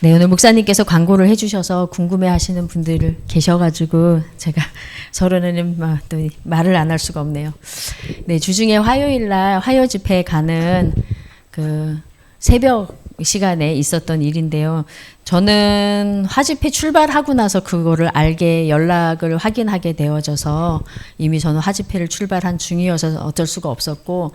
네, 오늘 목사님께서 광고를 해주셔서 궁금해하시는 분들 계셔가지고 제가 서로는 또 말을 안 할 수가 없네요. 네, 주중에 화요일날 화요 집회에 가는 그 새벽 시간에 있었던 일인데요. 저는 화집회 출발하고 나서 그거를 알게 연락을 확인하게 되어져서 이미 저는 화집회를 출발한 중이어서 어쩔 수가 없었고,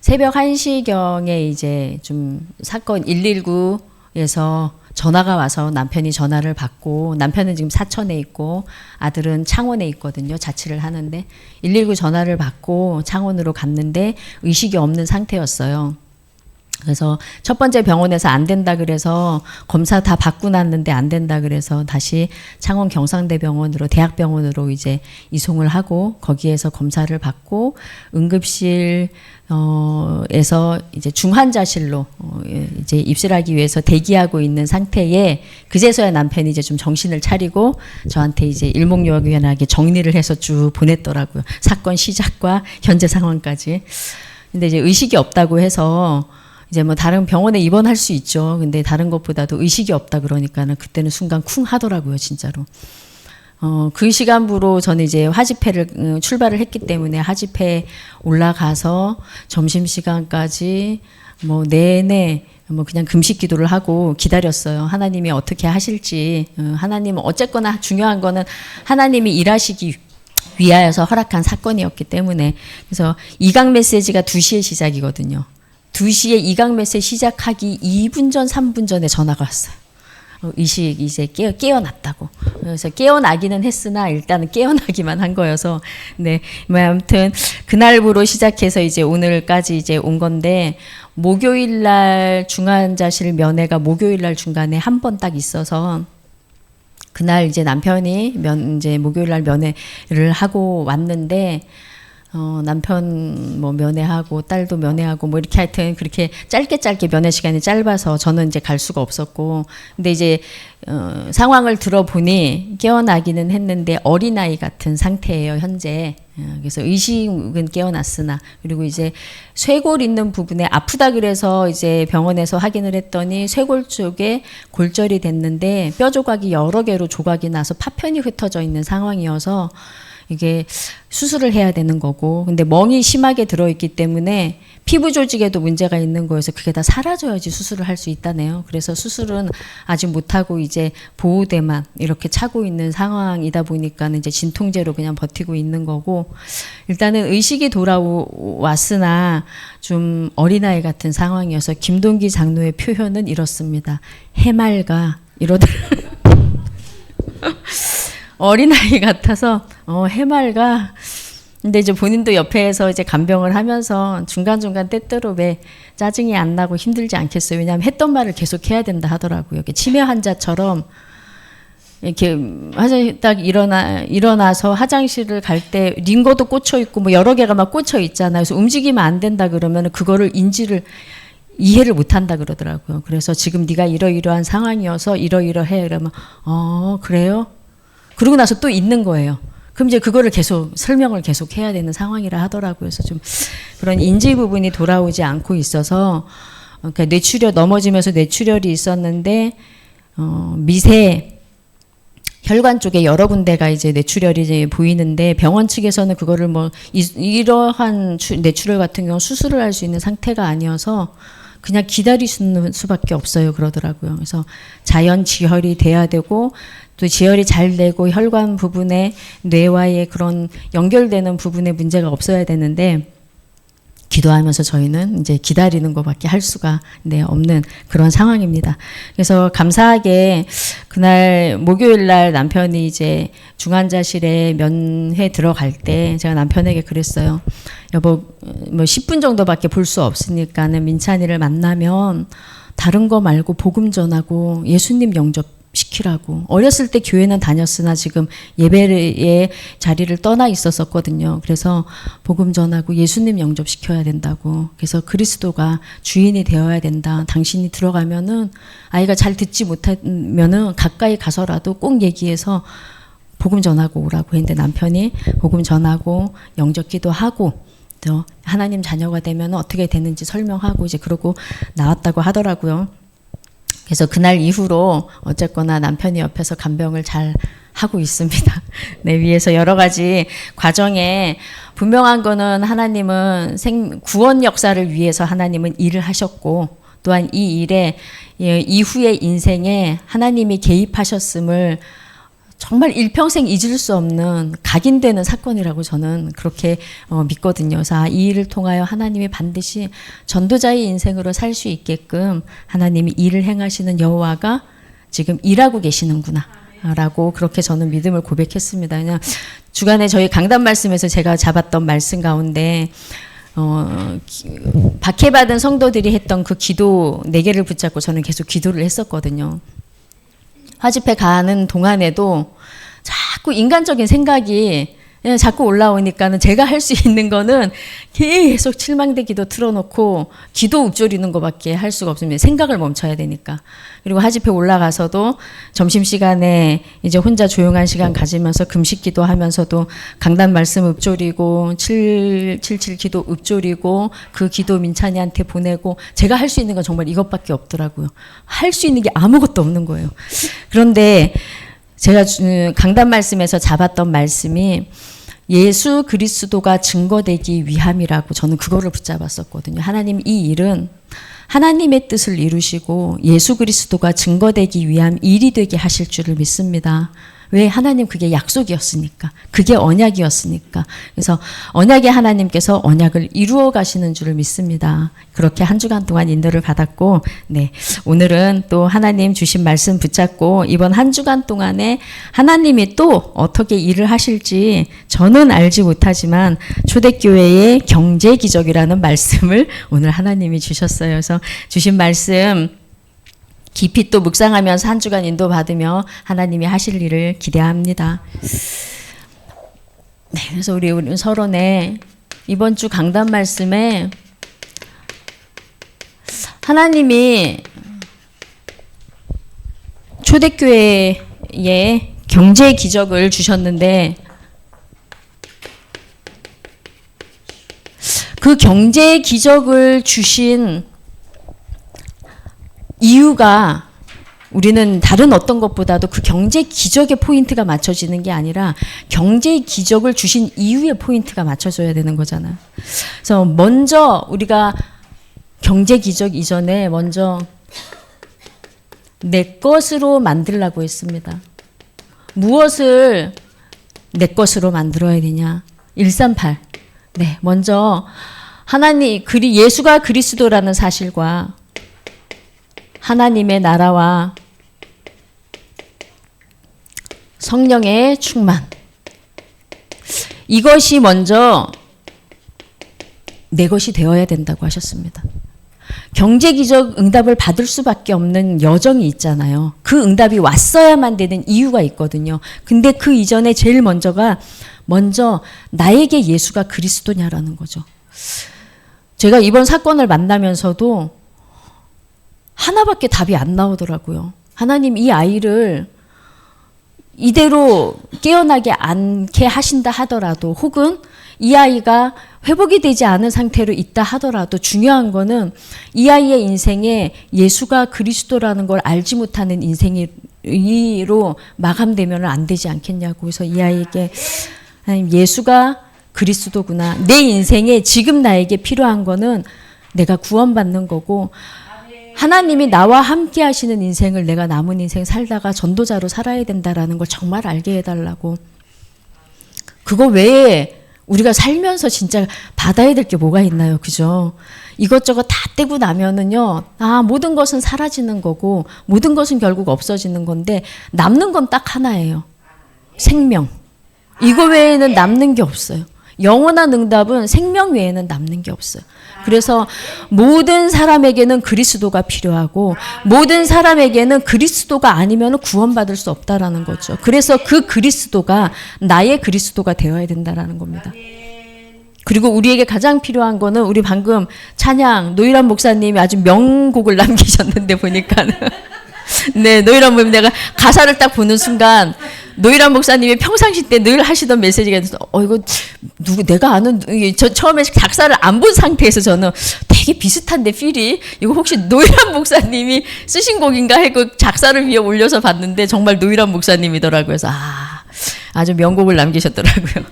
새벽 1시경에 이제 좀 사건 119에서 전화가 와서 남편이 전화를 받고, 남편은 지금 사천에 있고 아들은 창원에 있거든요. 자취를 하는데 119 전화를 받고 창원으로 갔는데 의식이 없는 상태였어요. 그래서 첫 번째 병원에서 안 된다 그래서 검사 다 받고 났는데 안 된다 그래서 다시 창원 경상대병원으로, 대학병원으로 이제 이송을 하고 거기에서 검사를 받고 응급실 에서 이제 중환자실로 이제 입실하기 위해서 대기하고 있는 상태에 그제서야 남편이 이제 좀 정신을 차리고 저한테 이제 일목요연하게 정리를 해서 쭉 보냈더라고요. 사건 시작과 현재 상황까지. 근데 이제 의식이 없다고 해서 이제 뭐 다른 병원에 입원할 수 있죠. 근데 다른 것보다도 의식이 없다 그러니까는 그때는 순간 쿵 하더라고요, 진짜로. 그 시간부로 저는 이제 화집회를 출발을 했기 때문에 화집회 올라가서 점심시간까지 뭐 내내 뭐 그냥 금식 기도를 하고 기다렸어요. 하나님이 어떻게 하실지. 하나님은 어쨌거나 중요한 거는 하나님이 일하시기 위하여서 허락한 사건이었기 때문에. 그래서 이강 메시지가 2시에 시작이거든요. 2시에 이강 메시지 시작하기 2분 전, 3분 전에 전화가 왔어요. 의식 이제 깨어났다고. 그래서 깨어나기는 했으나 일단은 깨어나기만 한 거여서, 네. 아무튼 그날부로 시작해서 이제 오늘까지 이제 온 건데, 목요일날 중환자실 면회가 목요일날 중간에 한 번 딱 있어서 그날 이제 남편이 이제 목요일날 면회를 하고 왔는데, 남편 뭐 면회하고 딸도 면회하고 뭐 이렇게 하여튼 그렇게 짧게 면회 시간이 짧아서 저는 이제 갈 수가 없었고, 근데 이제 상황을 들어보니 깨어나기는 했는데 어린아이 같은 상태예요, 현재. 그래서 의식은 깨어났으나, 그리고 이제 쇄골 있는 부분에 아프다 그래서 이제 병원에서 확인을 했더니 쇄골 쪽에 골절이 됐는데 뼈 조각이 여러 개로 조각이 나서 파편이 흩어져 있는 상황이어서 이게 수술을 해야 되는 거고, 근데 멍이 심하게 들어있기 때문에 피부 조직에도 문제가 있는 거여서 그게 다 사라져야지 수술을 할 수 있다네요. 그래서 수술은 아직 못하고 이제 보호대만 이렇게 차고 있는 상황이다 보니까 이제 진통제로 그냥 버티고 있는 거고, 일단은 의식이 돌아왔으나 좀 어린아이 같은 상황이어서 김동기 장로의 표현은 이렇습니다. 해맑아 이러더라고요. 어린아이 같아서 해맑아. 근데 이제 본인도 옆에서 이제 간병을 하면서 중간중간 때때로 왜 짜증이 안 나고 힘들지 않겠어요. 왜냐하면 했던 말을 계속 해야 된다 하더라고요. 치매 환자처럼 이렇게 화장실 딱 일어나서 화장실을 갈 때 링거도 꽂혀 있고 뭐 여러 개가 막 꽂혀 있잖아요. 그래서 움직이면 안 된다 그러면 그거를 이해를 못 한다 그러더라고요. 그래서 지금 네가 이러이러한 상황이어서 이러이러해. 이러면 그래요? 그러고 나서 또 있는 거예요. 그럼 이제 그거를 계속 설명을 계속 해야 되는 상황이라 하더라고요. 그래서 좀 그런 인지 부분이 돌아오지 않고 있어서, 그러니까 넘어지면서 뇌출혈이 있었는데 미세 혈관 쪽에 여러 군데가 이제 뇌출혈이 이제 보이는데 병원 측에서는 그거를 뭐 이러한 뇌출혈 같은 경우 수술을 할 수 있는 상태가 아니어서 그냥 기다리시는 수밖에 없어요 그러더라고요. 그래서 자연 지혈이 돼야 되고 또 지혈이 잘 되고 혈관 부분에 뇌와의 그런 연결되는 부분에 문제가 없어야 되는데, 기도하면서 저희는 이제 기다리는 것밖에 할 수가 없는 그런 상황입니다. 그래서 감사하게 그날 목요일날 남편이 이제 중환자실에 면회 들어갈 때 제가 남편에게 그랬어요. 여보, 뭐 10분 정도밖에 볼 수 없으니까는 민찬이를 만나면 다른 거 말고 복음 전하고 예수님 영접 시키라고. 어렸을 때 교회는 다녔으나 지금 예배의 자리를 떠나 있었었거든요. 그래서 복음 전하고 예수님 영접시켜야 된다고. 그래서 그리스도가 주인이 되어야 된다. 당신이 들어가면은 아이가 잘 듣지 못하면은 가까이 가서라도 꼭 얘기해서 복음 전하고 오라고 했는데, 남편이 복음 전하고 영접기도 하고 또 하나님 자녀가 되면 어떻게 되는지 설명하고 이제 그러고 나왔다고 하더라고요. 그래서 그날 이후로 어쨌거나 남편이 옆에서 간병을 잘 하고 있습니다. 네, 위에서 여러 가지 과정에 분명한 거는 하나님은 구원 역사를 위해서 하나님은 일을 하셨고, 또한 이 일에 이후의 인생에 하나님이 개입하셨음을 정말 일평생 잊을 수 없는 각인되는 사건이라고 저는 그렇게 믿거든요. 그래서 이 일을 통하여 하나님이 반드시 전도자의 인생으로 살 수 있게끔 하나님이 일을 행하시는 여호와가 지금 일하고 계시는구나 라고 그렇게 저는 믿음을 고백했습니다. 그냥 주간에 저희 강단 말씀에서 제가 잡았던 말씀 가운데 박해받은 성도들이 했던 그 기도 4개를 붙잡고 저는 계속 기도를 했었거든요. 화집회 가는 동안에도 자꾸 인간적인 생각이 자꾸 올라오니까는 제가 할 수 있는 거는 계속 칠망대 기도 틀어놓고 기도 읊조리는 것밖에 할 수가 없습니다. 생각을 멈춰야 되니까. 그리고 화집회 올라가서도 점심시간에 이제 혼자 조용한 시간 가지면서 금식 기도하면서도 강단 말씀 읊조리고 777 기도 읊조리고 그 기도 민찬이한테 보내고 제가 할 수 있는 건 정말 이것밖에 없더라고요. 할 수 있는 게 아무것도 없는 거예요. 그런데 제가 강단 말씀에서 잡았던 말씀이 예수 그리스도가 증거되기 위함이라고 저는 그거를 붙잡았었거든요. 하나님 이 일은 하나님의 뜻을 이루시고 예수 그리스도가 증거되기 위한 일이 되게 하실 줄을 믿습니다. 왜? 하나님 그게 약속이었으니까. 그게 언약이었으니까. 그래서 언약의 하나님께서 언약을 이루어 가시는 줄을 믿습니다. 그렇게 한 주간 동안 인도를 받았고, 네. 오늘은 또 하나님 주신 말씀 붙잡고 이번 한 주간 동안에 하나님이 또 어떻게 일을 하실지 저는 알지 못하지만 초대교회의 경제 기적이라는 말씀을 오늘 하나님이 주셨어요. 그래서 주신 말씀 깊이 또 묵상하면서 한 주간 인도받으며 하나님이 하실 일을 기대합니다. 네, 그래서 우리 서론에 이번 주 강단 말씀에 하나님이 초대교회에 경제 기적을 주셨는데 그 경제 기적을 주신 이유가 우리는 다른 어떤 것보다도 그 경제 기적의 포인트가 맞춰지는 게 아니라 경제 기적을 주신 이유의 포인트가 맞춰져야 되는 거잖아요. 그래서 먼저 우리가 경제 기적 이전에 먼저 내 것으로 만들라고 했습니다. 무엇을 내 것으로 만들어야 되냐? 138. 네, 먼저 하나님 예수가 그리스도라는 사실과 하나님의 나라와 성령의 충만, 이것이 먼저 내 것이 되어야 된다고 하셨습니다. 경제기적 응답을 받을 수밖에 없는 여정이 있잖아요. 그 응답이 왔어야만 되는 이유가 있거든요. 근데 그 이전에 제일 먼저 나에게 예수가 그리스도냐라는 거죠. 제가 이번 사건을 만나면서도 하나밖에 답이 안 나오더라고요. 하나님 이 아이를 이대로 깨어나게 않게 하신다 하더라도 혹은 이 아이가 회복이 되지 않은 상태로 있다 하더라도 중요한 거는 이 아이의 인생에 예수가 그리스도라는 걸 알지 못하는 인생으로 마감되면 안 되지 않겠냐고. 그래서 이 아이에게 하나님 예수가 그리스도구나. 내 인생에 지금 나에게 필요한 거는 내가 구원받는 거고 하나님이 나와 함께 하시는 인생을 내가 남은 인생 살다가 전도자로 살아야 된다라는 걸 정말 알게 해달라고. 그거 외에 우리가 살면서 진짜 받아야 될 게 뭐가 있나요? 그죠? 이것저것 다 떼고 나면은요, 모든 것은 사라지는 거고, 모든 것은 결국 없어지는 건데, 남는 건 딱 하나예요. 생명. 이거 외에는 남는 게 없어요. 영원한 응답은 생명 외에는 남는 게 없어요. 그래서 모든 사람에게는 그리스도가 필요하고 모든 사람에게는 그리스도가 아니면 구원받을 수 없다라는 거죠. 그래서 그 그리스도가 나의 그리스도가 되어야 된다라는 겁니다. 그리고 우리에게 가장 필요한 거는 우리 방금 찬양 노일환 목사님이 아주 명곡을 남기셨는데 보니까 네, 노일환 목사님 내가 가사를 딱 보는 순간 노일환 목사님이 평상시 때 늘 하시던 메시지가 있어서 이거 내가 아는 저 처음에 작사를 안 본 상태에서 저는 되게 비슷한데 필이 이거 혹시 노희란 목사님이 쓰신 곡인가 하고 작사를 위해 올려서 봤는데 정말 노희란 목사님이더라고요. 그래서 아주 명곡을 남기셨더라고요.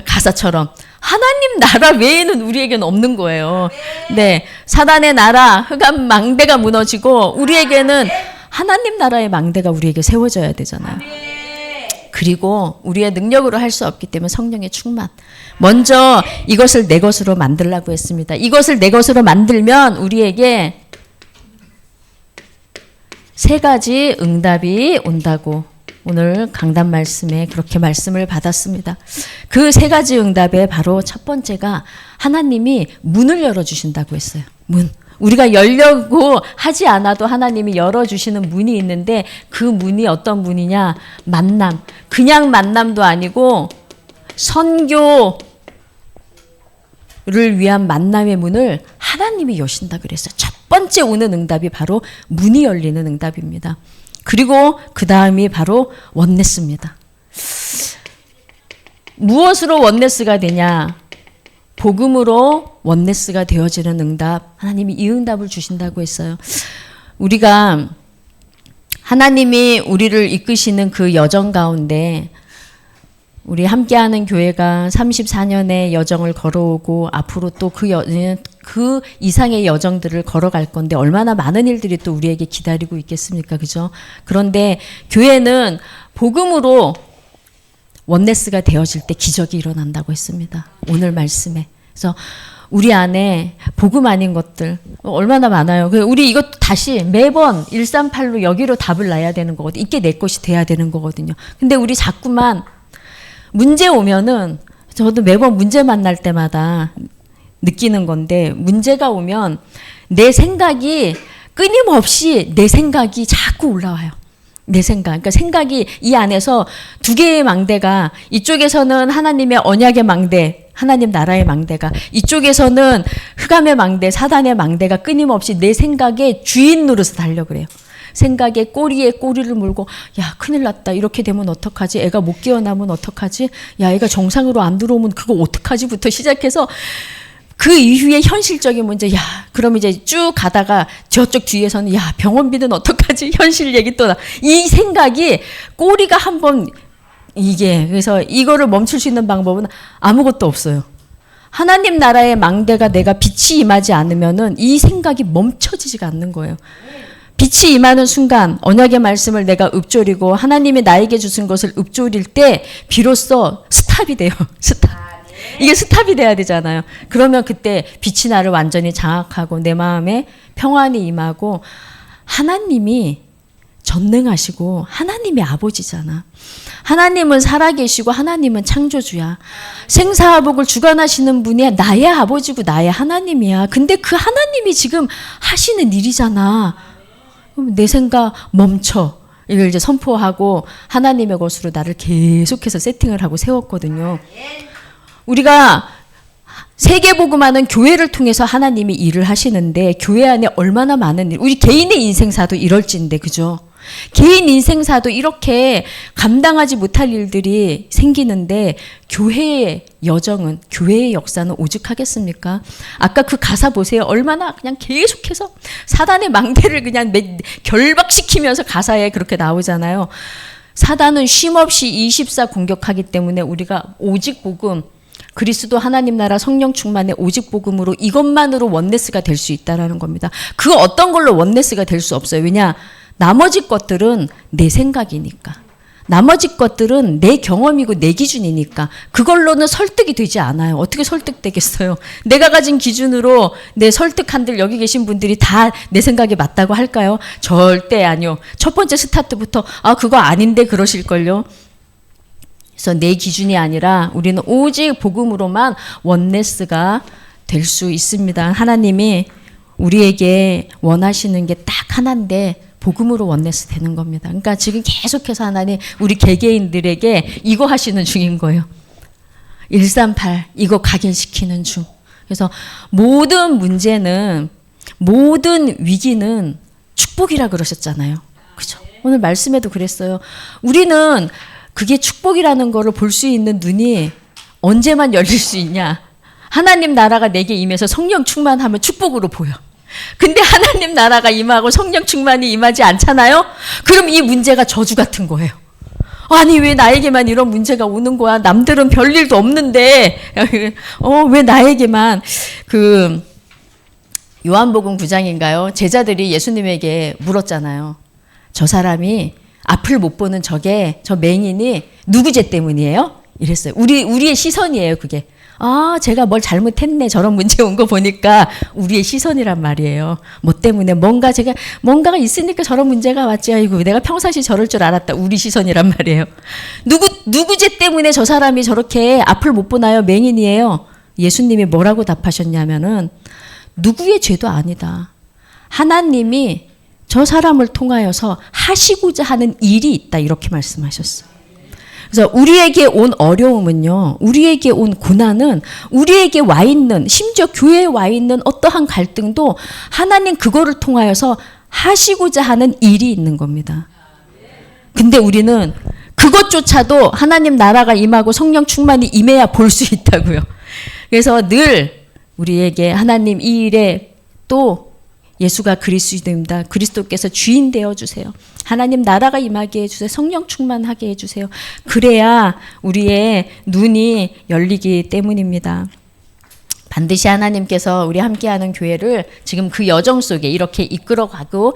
가사처럼 하나님 나라 외에는 우리에게는 없는 거예요. 네, 사단의 나라 흑암 망대가 무너지고 우리에게는 하나님 나라의 망대가 우리에게 세워져야 되잖아요. 그리고 우리의 능력으로 할 수 없기 때문에 성령의 충만. 먼저 이것을 내 것으로 만들라고 했습니다. 이것을 내 것으로 만들면 우리에게 세 가지 응답이 온다고 오늘 강단 말씀에 그렇게 말씀을 받았습니다. 그 세 가지 응답에 바로 첫 번째가 하나님이 문을 열어주신다고 했어요. 문. 우리가 열려고 하지 않아도 하나님이 열어주시는 문이 있는데 그 문이 어떤 문이냐? 만남. 그냥 만남도 아니고 선교를 위한 만남의 문을 하나님이 여신다 그랬어요. 첫 번째 오는 응답이 바로 문이 열리는 응답입니다. 그리고 그 다음이 바로 원네스입니다. 무엇으로 원네스가 되냐? 복음으로 원네스가 되어지는 응답. 하나님이 이 응답을 주신다고 했어요. 우리가 하나님이 우리를 이끄시는 그 여정 가운데 우리 함께하는 교회가 34년의 여정을 걸어오고 앞으로 또 그 이상의 여정들을 걸어갈 건데 얼마나 많은 일들이 또 우리에게 기다리고 있겠습니까? 그죠? 그런데 교회는 복음으로 원네스가 되어질 때 기적이 일어난다고 했습니다. 오늘 말씀에. 그래서 우리 안에 복음 아닌 것들 얼마나 많아요. 우리 이것 다시 매번 138로 여기로 답을 놔야 되는 거거든요. 이게 내 것이 돼야 되는 거거든요. 근데 우리 자꾸만 문제 오면은 저도 매번 문제 만날 때마다 느끼는 건데 문제가 오면 내 생각이 끊임없이 내 생각이 자꾸 올라와요. 내 생각. 그러니까 생각이 이 안에서 두 개의 망대가 이쪽에서는 하나님의 언약의 망대, 하나님 나라의 망대가 이쪽에서는 흑암의 망대, 사단의 망대가 끊임없이 내 생각의 주인 노릇을 하려고 그래요. 생각의 꼬리에 꼬리를 물고 야 큰일 났다. 이렇게 되면 어떡하지? 애가 못 깨어나면 어떡하지? 야 애가 정상으로 안 들어오면 그거 어떡하지?부터 시작해서 그 이후에 현실적인 문제, 야, 그럼 이제 쭉 가다가 저쪽 뒤에서는 야, 병원비는 어떡하지? 현실 얘기 또 나. 이 생각이 꼬리가 한번 그래서 이거를 멈출 수 있는 방법은 아무것도 없어요. 하나님 나라의 망대가 내가 빛이 임하지 않으면은 이 생각이 멈춰지지가 않는 거예요. 빛이 임하는 순간 언약의 말씀을 내가 읊조리고 하나님이 나에게 주신 것을 읊조릴 때 비로소 스탑이 돼요. 스탑. 이게 스탑이 돼야 되잖아요. 그러면 그때 빛이 나를 완전히 장악하고 내 마음에 평안이 임하고 하나님이 전능하시고 하나님이 아버지잖아. 하나님은 살아계시고 하나님은 창조주야. 생사화복을 주관하시는 분이 나의 아버지고 나의 하나님이야. 근데 그 하나님이 지금 하시는 일이잖아. 그럼 내 생각 멈춰. 이걸 이제 선포하고 하나님의 것으로 나를 계속해서 세팅을 하고 세웠거든요. 우리가 세계복음하는 교회를 통해서 하나님이 일을 하시는데 교회 안에 얼마나 많은 일, 우리 개인의 인생사도 이럴진데 그죠? 개인 인생사도 이렇게 감당하지 못할 일들이 생기는데 교회의 여정은, 교회의 역사는 오직 하겠습니까? 아까 그 가사 보세요. 얼마나 그냥 계속해서 사단의 망대를 그냥 결박시키면서 가사에 그렇게 나오잖아요. 사단은 쉼없이 24 공격하기 때문에 우리가 오직 복음, 그리스도 하나님 나라 성령 충만의 오직 복음으로 이것만으로 원네스가 될 수 있다라는 겁니다. 그 어떤 걸로 원네스가 될 수 없어요. 왜냐? 나머지 것들은 내 생각이니까. 나머지 것들은 내 경험이고 내 기준이니까 그걸로는 설득이 되지 않아요. 어떻게 설득되겠어요? 내가 가진 기준으로 내 설득한들 여기 계신 분들이 다 내 생각이 맞다고 할까요? 절대 아니요. 첫 번째 스타트부터 그거 아닌데 그러실걸요. 그래서 내 기준이 아니라 우리는 오직 복음으로만 원네스가 될 수 있습니다. 하나님이 우리에게 원하시는 게 딱 하나인데 복음으로 원네스 되는 겁니다. 그러니까 지금 계속해서 하나님 우리 개개인들에게 이거 하시는 중인 거예요. 138 이거 각인시키는 중. 그래서 모든 문제는, 모든 위기는 축복이라 그러셨잖아요. 그죠? 오늘 말씀에도 그랬어요. 우리는 그게 축복이라는 거를 볼 수 있는 눈이 언제만 열릴 수 있냐? 하나님 나라가 내게 임해서 성령 충만하면 축복으로 보여. 근데 하나님 나라가 임하고 성령 충만이 임하지 않잖아요? 그럼 이 문제가 저주 같은 거예요. 아니 왜 나에게만 이런 문제가 오는 거야? 남들은 별일도 없는데 왜 나에게만. 그 요한복음 9장인가요? 제자들이 예수님에게 물었잖아요. 저 사람이 앞을 못 보는 저 맹인이 누구 죄 때문이에요? 이랬어요. 우리의 시선이에요, 그게. 아, 제가 뭘 잘못했네. 저런 문제 온 거 보니까 우리의 시선이란 말이에요. 뭐 때문에 뭔가가 있으니까 저런 문제가 왔지. 아이고, 내가 평상시 저럴 줄 알았다. 우리 시선이란 말이에요. 누구 죄 때문에 저 사람이 저렇게 앞을 못 보나요? 맹인이에요. 예수님이 뭐라고 답하셨냐면은 누구의 죄도 아니다. 하나님이 저 사람을 통하여서 하시고자 하는 일이 있다. 이렇게 말씀하셨어요. 그래서 우리에게 온 어려움은요, 우리에게 온 고난은 우리에게 와 있는, 심지어 교회에 와 있는 어떠한 갈등도 하나님 그거를 통하여서 하시고자 하는 일이 있는 겁니다. 근데 우리는 그것조차도 하나님 나라가 임하고 성령 충만이 임해야 볼 수 있다고요. 그래서 늘 우리에게 하나님 이 일에 또 예수가 그리스도입니다. 그리스도께서 주인 되어주세요. 하나님 나라가 임하게 해주세요. 성령 충만하게 해주세요. 그래야 우리의 눈이 열리기 때문입니다. 반드시 하나님께서 우리 함께하는 교회를 지금 그 여정 속에 이렇게 이끌어가고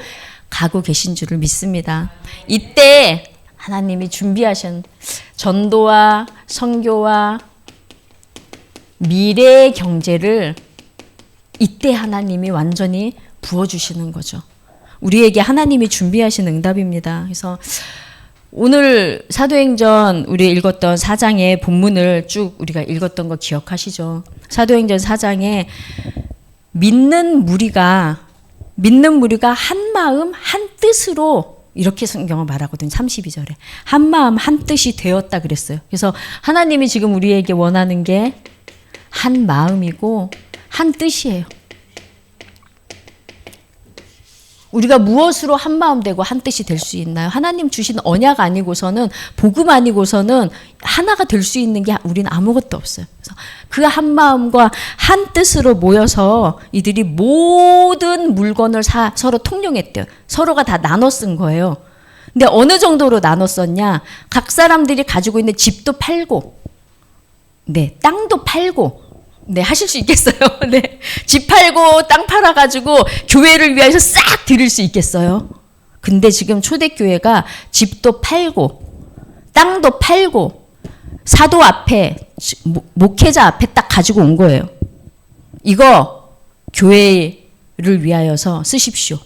계신 줄을 믿습니다. 이때 하나님이 준비하신 전도와 선교와 미래의 경제를 이때 하나님이 완전히 부어주시는 거죠. 우리에게 하나님이 준비하신 응답입니다. 그래서 오늘 사도행전 우리 읽었던 4장의 본문을 쭉 우리가 읽었던 거 기억하시죠? 사도행전 4장에 믿는 무리가 한 마음 한 뜻으로 이렇게 성경을 말하거든요. 32절에 한 마음 한 뜻이 되었다 그랬어요. 그래서 하나님이 지금 우리에게 원하는 게 한 마음이고 한 뜻이에요. 우리가 무엇으로 한 마음 되고 한 뜻이 될 수 있나요? 하나님 주신 언약 아니고서는, 복음 아니고서는 하나가 될 수 있는 게 우리는 아무것도 없어요. 그래서 그 한 마음과 한 뜻으로 모여서 이들이 모든 물건을 서로 통용했대요. 서로가 다 나눠 쓴 거예요. 근데 어느 정도로 나눠 썼냐? 각 사람들이 가지고 있는 집도 팔고, 네, 땅도 팔고, 네, 하실 수 있겠어요? 네. 집 팔고 땅 팔아가지고 교회를 위해서 싹 드릴 수 있겠어요? 근데 지금 초대교회가 집도 팔고, 땅도 팔고, 사도 앞에, 목회자 앞에 딱 가지고 온 거예요. 이거 교회를 위하여서 쓰십시오.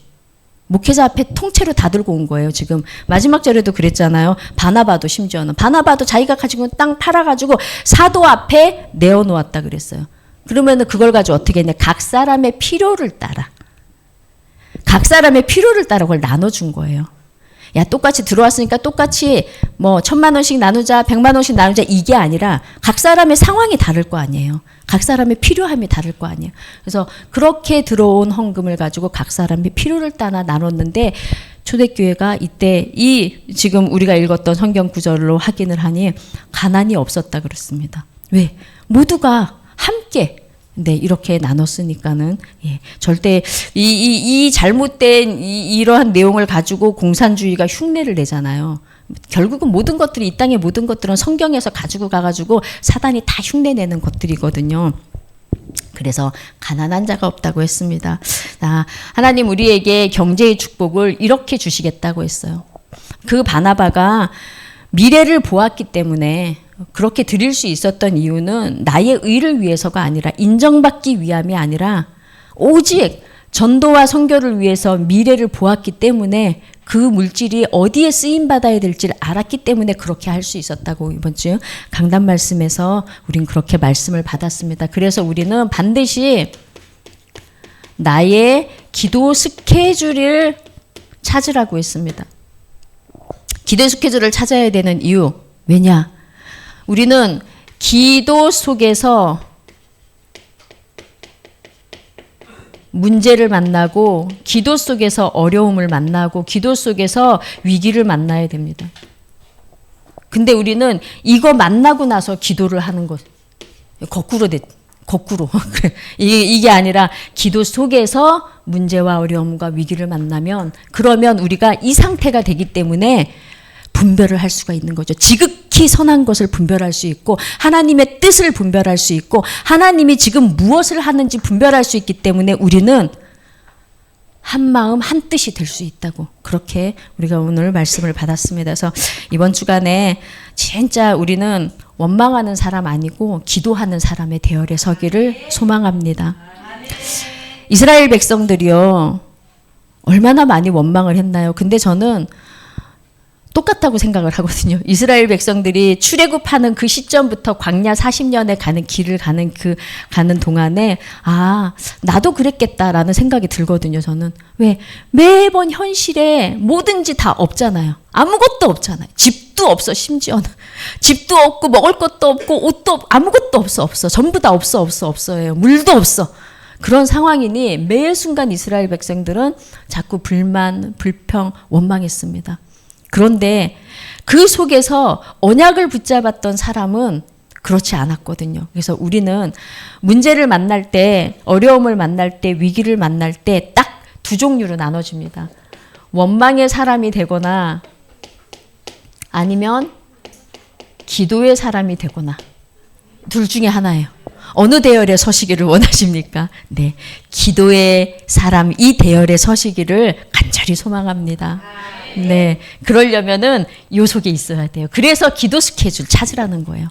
목회자 앞에 통째로 다 들고 온 거예요. 지금 마지막 절에도 그랬잖아요. 바나바도 심지어는. 바나바도 자기가 가지고 땅 팔아가지고 사도 앞에 내어놓았다 그랬어요. 그러면은 그걸 가지고 어떻게 했냐. 각 사람의 필요를 따라 그걸 나눠준 거예요. 야, 똑같이 들어왔으니까 똑같이 뭐 1,000만 원씩 나누자, 100만 원씩 나누자, 이게 아니라 각 사람의 상황이 다를 거 아니에요. 각 사람의 필요함이 다를 거 아니에요. 그래서 그렇게 들어온 헌금을 가지고 각 사람의 필요를 따라 나눴는데, 초대교회가 이때 지금 우리가 읽었던 성경 구절로 확인을 하니 가난이 없었다 그랬습니다. 왜? 모두가 함께 이렇게 나눴으니까는, 예, 절대 이 잘못된 이러한 내용을 가지고 공산주의가 흉내를 내잖아요. 결국은 모든 것들이, 이 땅의 모든 것들은 성경에서 가지고 가가지고 사단이 다 흉내내는 것들이거든요. 그래서 가난한 자가 없다고 했습니다. 하나님 우리에게 경제의 축복을 이렇게 주시겠다고 했어요. 그 바나바가 미래를 보았기 때문에 그렇게 드릴 수 있었던 이유는 나의 의를 위해서가 아니라, 인정받기 위함이 아니라 오직 전도와 선교를 위해서 미래를 보았기 때문에 그 물질이 어디에 쓰임받아야 될지를 알았기 때문에 그렇게 할 수 있었다고 이번 주 강단 말씀에서 우린 그렇게 말씀을 받았습니다. 그래서 우리는 반드시 나의 기도 스케줄을 찾으라고 했습니다. 기도 스케줄을 찾아야 되는 이유, 왜냐? 우리는 기도 속에서 문제를 만나고, 기도 속에서 어려움을 만나고, 기도 속에서 위기를 만나야 됩니다. 근데 우리는 이거 만나고 나서 기도를 하는 것, 거꾸로 거꾸로. 이게 아니라 기도 속에서 문제와 어려움과 위기를 만나면 그러면 우리가 이 상태가 되기 때문에 분별을 할 수가 있는 거죠. 지극히 선한 것을 분별할 수 있고 하나님의 뜻을 분별할 수 있고 하나님이 지금 무엇을 하는지 분별할 수 있기 때문에 우리는 한 마음 한 뜻이 될 수 있다고 그렇게 우리가 오늘 말씀을 받았습니다. 그래서 이번 주간에 진짜 우리는 원망하는 사람 아니고 기도하는 사람의 대열에 서기를 소망합니다. 이스라엘 백성들이요 얼마나 많이 원망을 했나요? 근데 저는 똑같다고 생각을 하거든요. 이스라엘 백성들이 출애굽하는 그 시점부터 광야 40년에 가는 길을 가는 동안에 나도 그랬겠다라는 생각이 들거든요. 저는 왜 매번 현실에 뭐든지 다 없잖아요. 아무것도 없잖아요. 집도 없어. 심지어는 집도 없고 먹을 것도 없고 옷도 아무것도 없어. 전부 다 없어요. 물도 없어. 그런 상황이니 매 순간 이스라엘 백성들은 자꾸 불만, 불평, 원망했습니다. 그런데 그 속에서 언약을 붙잡았던 사람은 그렇지 않았거든요. 그래서 우리는 문제를 만날 때, 어려움을 만날 때, 위기를 만날 때 딱 두 종류로 나눠집니다. 원망의 사람이 되거나 아니면 기도의 사람이 되거나 둘 중에 하나예요. 어느 대열에 서시기를 원하십니까? 네, 기도의 사람 이 대열에 서시기를 간절히 소망합니다. 네, 그러려면은 요 속에 있어야 돼요. 그래서 기도 스케줄 찾으라는 거예요.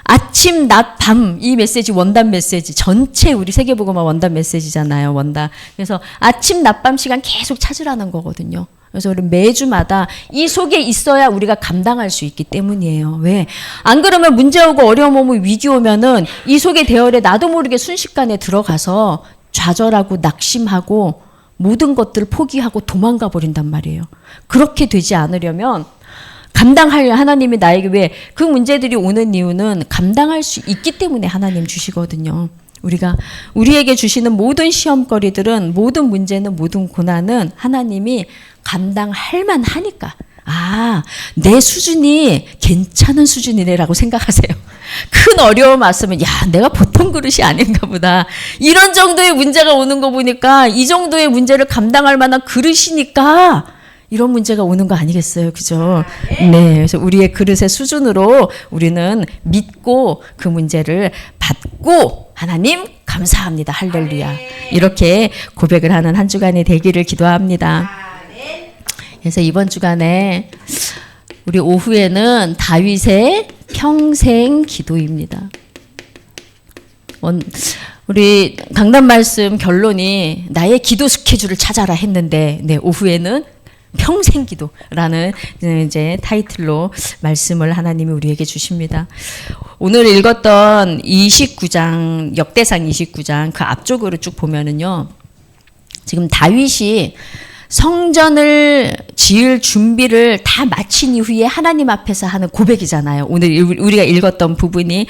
아침, 낮, 밤 이 메시지 원단 메시지 전체 우리 세계복음화 원단 메시지잖아요. 원단. 그래서 아침, 낮, 밤 시간 계속 찾으라는 거거든요. 그래서 우리 매주마다 이 속에 있어야 우리가 감당할 수 있기 때문이에요. 왜? 안 그러면 문제 오고 어려움 오고 위기 오면은 이 속의 대열에 나도 모르게 순식간에 들어가서 좌절하고 낙심하고 모든 것들을 포기하고 도망가 버린단 말이에요. 그렇게 되지 않으려면 감당할 하나님이 나에게 왜 그 문제들이 오는 이유는 감당할 수 있기 때문에 하나님 주시거든요. 우리에게 주시는 모든 시험거리들은 모든 문제는 모든 고난은 하나님이 감당할 만하니까 내 수준이 괜찮은 수준이네라고 생각하세요. 큰 어려움 왔으면 내가 보통 그릇이 아닌가 보다. 이런 정도의 문제가 오는 거 보니까 이 정도의 문제를 감당할 만한 그릇이니까 이런 문제가 오는 거 아니겠어요. 그죠? 네. 그래서 우리의 그릇의 수준으로 우리는 믿고 그 문제를 받고 하나님 감사합니다. 할렐루야. 이렇게 고백을 하는 한 주간이 되기를 기도합니다. 그래서 이번 주간에 우리 오후에는 다윗의 평생 기도입니다. 우리 강단 말씀 결론이 나의 기도 스케줄을 찾아라 했는데 오후에는 평생 기도라는 이제 타이틀로 말씀을 하나님이 우리에게 주십니다. 오늘 읽었던 29장 역대상 29장 그 앞쪽으로 쭉 보면은요. 지금 다윗이 성전을 지을 준비를 다 마친 이후에 하나님 앞에서 하는 고백이잖아요. 오늘 우리가 읽었던 부분이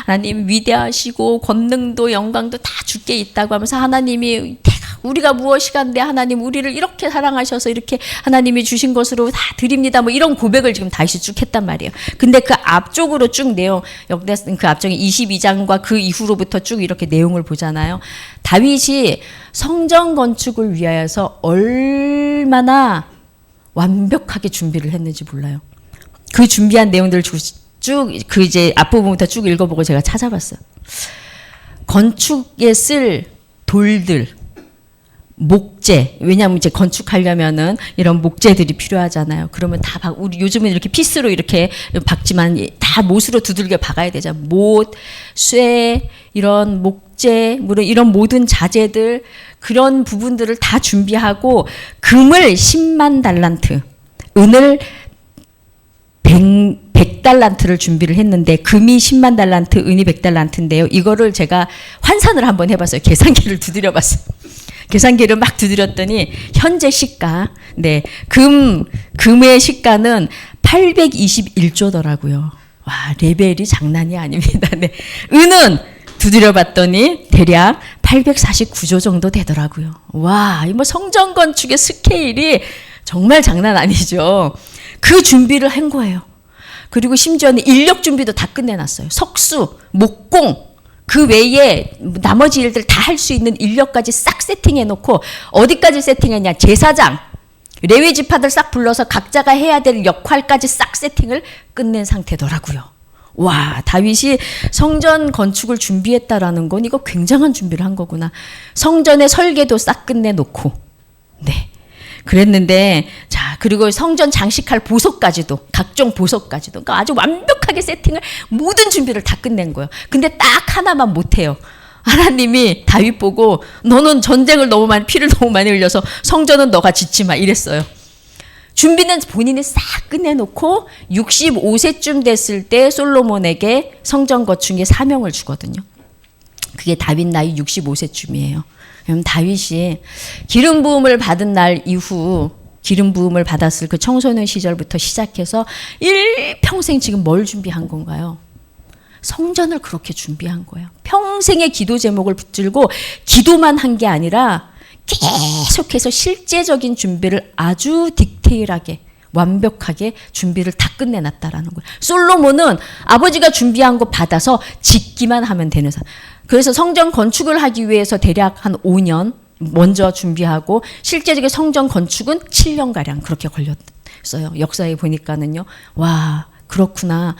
하나님 위대하시고 권능도 영광도 다 주께 있다고 하면서 하나님이 우리가 무엇이간데 하나님 우리를 이렇게 사랑하셔서 이렇게 하나님이 주신 것으로 다 드립니다. 뭐 이런 고백을 지금 다시 쭉 했단 말이에요. 근데 그 앞쪽으로 쭉 내용 그 앞쪽에 22장과 그 이후로부터 쭉 이렇게 내용을 보잖아요. 다윗이 성전 건축을 위하여서 얼마나 완벽하게 준비를 했는지 몰라요. 그 준비한 내용들을 쭉 그 이제 앞부분부터 쭉 읽어보고 제가 찾아봤어요. 건축에 쓸 돌들 목재, 왜냐하면 이제 건축하려면은 이런 목재들이 필요하잖아요. 그러면 다 우리 요즘은 이렇게 피스로 이렇게 박지만 다 못으로 두들겨 박아야 되잖아요. 못, 쇠, 이런 목재, 이런 모든 자재들 그런 부분들을 다 준비하고 금을 10만 달란트, 은을 100달란트를 준비를 했는데 금이 10만 달란트, 은이 100달란트인데요. 이거를 제가 환산을 한번 해봤어요. 계산기를 두드려 봤어요. 계산기를 막 두드렸더니 현재 시가, 금의 시가는 821조더라고요. 와, 레벨이 장난이 아닙니다. 은은 두드려봤더니 대략 849조 정도 되더라고요. 와, 이 성전 건축의 스케일이 정말 장난 아니죠. 그 준비를 한 거예요. 그리고 심지어는 인력 준비도 다 끝내놨어요. 석수, 목공, 그 외에 나머지 일들 다 할 수 있는 인력까지 싹 세팅해 놓고 어디까지 세팅했냐? 제사장, 레위 지파들 싹 불러서 각자가 해야 될 역할까지 싹 세팅을 끝낸 상태더라고요. 와, 다윗이 성전 건축을 준비했다라는 건 이거 굉장한 준비를 한 거구나. 성전의 설계도 싹 끝내놓고, 네, 그랬는데, 자, 그리고 성전 장식할 보석까지도, 각종 보석까지도, 그러니까 아주 완벽하게 세팅을, 모든 준비를 다 끝낸 거예요. 근데 딱 하나만 못해요. 하나님이 다윗 보고 너는 전쟁을 너무 많이, 피를 너무 많이 흘려서 성전은 너가 짓지 마 이랬어요. 준비는 본인이 싹 끝내놓고 65세쯤 됐을 때 솔로몬에게 성전 건축의 사명을 주거든요. 그게 다윗 나이 65세쯤이에요. 그럼 다윗이 기름 부음을 받은 날 이후 기름 부음을 받았을 그 청소년 시절부터 시작해서 일평생 지금 뭘 준비한 건가요? 성전을 그렇게 준비한 거예요. 평생의 기도 제목을 붙들고 기도만 한 게 아니라 계속해서 실제적인 준비를 아주 디테일하게 완벽하게 준비를 다 끝내놨다라는 거예요. 솔로몬은 아버지가 준비한 거 받아서 짓기만 하면 되는 사람. 그래서 성전 건축을 하기 위해서 대략 한 5년 먼저 준비하고 실제적인 성전 건축은 7년가량 그렇게 걸렸어요. 역사에 보니까는요. 와, 그렇구나.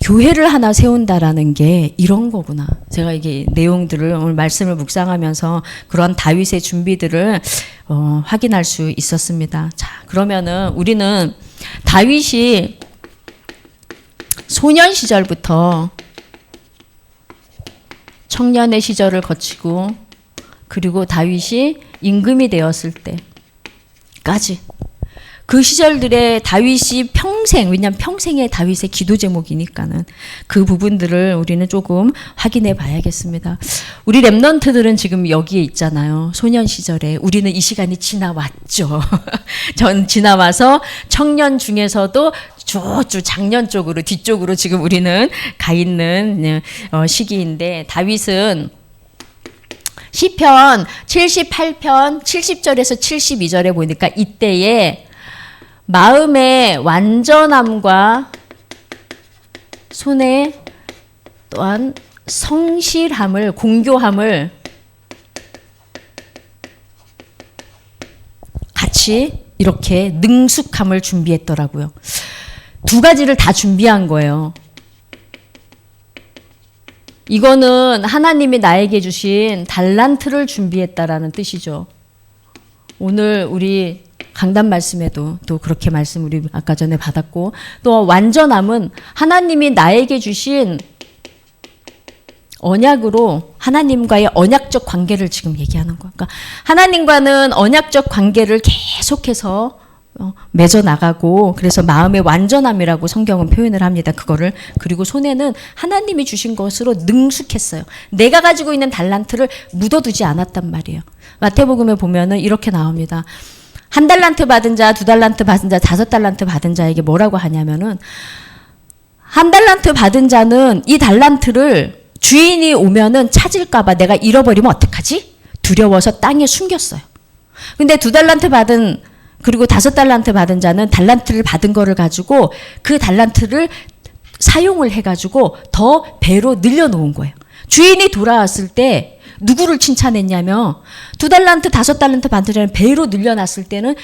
교회를 하나 세운다라는 게 이런 거구나. 제가 이게 내용들을 오늘 말씀을 묵상하면서 그런 다윗의 준비들을 확인할 수 있었습니다. 자, 그러면은 우리는 다윗이 소년 시절부터 청년의 시절을 거치고 그리고 다윗이 임금이 되었을 때까지 그 시절들의 다윗이 평생, 왜냐하면 평생의 다윗의 기도 제목이니까는 그 부분들을 우리는 조금 확인해 봐야겠습니다. 우리 랩런트들은 지금 여기에 있잖아요. 소년 시절에. 우리는 이 시간이 지나왔죠. 전 지나와서 청년 중에서도 저쪽 작년 쪽으로 뒤쪽으로 지금 우리는 가 있는 시기인데 다윗은 시편 78편 70절에서 72절에 보니까 이때에 마음의 완전함과 손에 또한 성실함을 공교함을 같이 이렇게 능숙함을 준비했더라고요. 두 가지를 다 준비한 거예요. 이거는 하나님이 나에게 주신 달란트를 준비했다라는 뜻이죠. 오늘 우리 강단 말씀에도 또 그렇게 말씀 우리 아까 전에 받았고 또 완전함은 하나님이 나에게 주신 언약으로 하나님과의 언약적 관계를 지금 얘기하는 거야. 그러니까 하나님과는 언약적 관계를 계속해서 맺어 나가고 그래서 마음의 완전함이라고 성경은 표현을 합니다. 그거를 그리고 손에는 하나님이 주신 것으로 능숙했어요. 내가 가지고 있는 달란트를 묻어두지 않았단 말이에요. 마태복음에 보면은 이렇게 나옵니다. 1달란트 받은 자, 2달란트 받은 자, 5달란트 받은 자에게 뭐라고 하냐면은 1달란트 받은 자는 이 달란트를 주인이 오면은 찾을까봐 내가 잃어버리면 어떡하지? 두려워서 땅에 숨겼어요. 근데 2달란트 받은 그리고 5달란트 받은 자는 달란트를 받은 거를 가지고 그 달란트를 사용을 해가지고 더 배로 늘려놓은 거예요. 주인이 돌아왔을 때 누구를 칭찬했냐면 2달란트, 5달란트 받은 자는 배로 늘려놨을 때는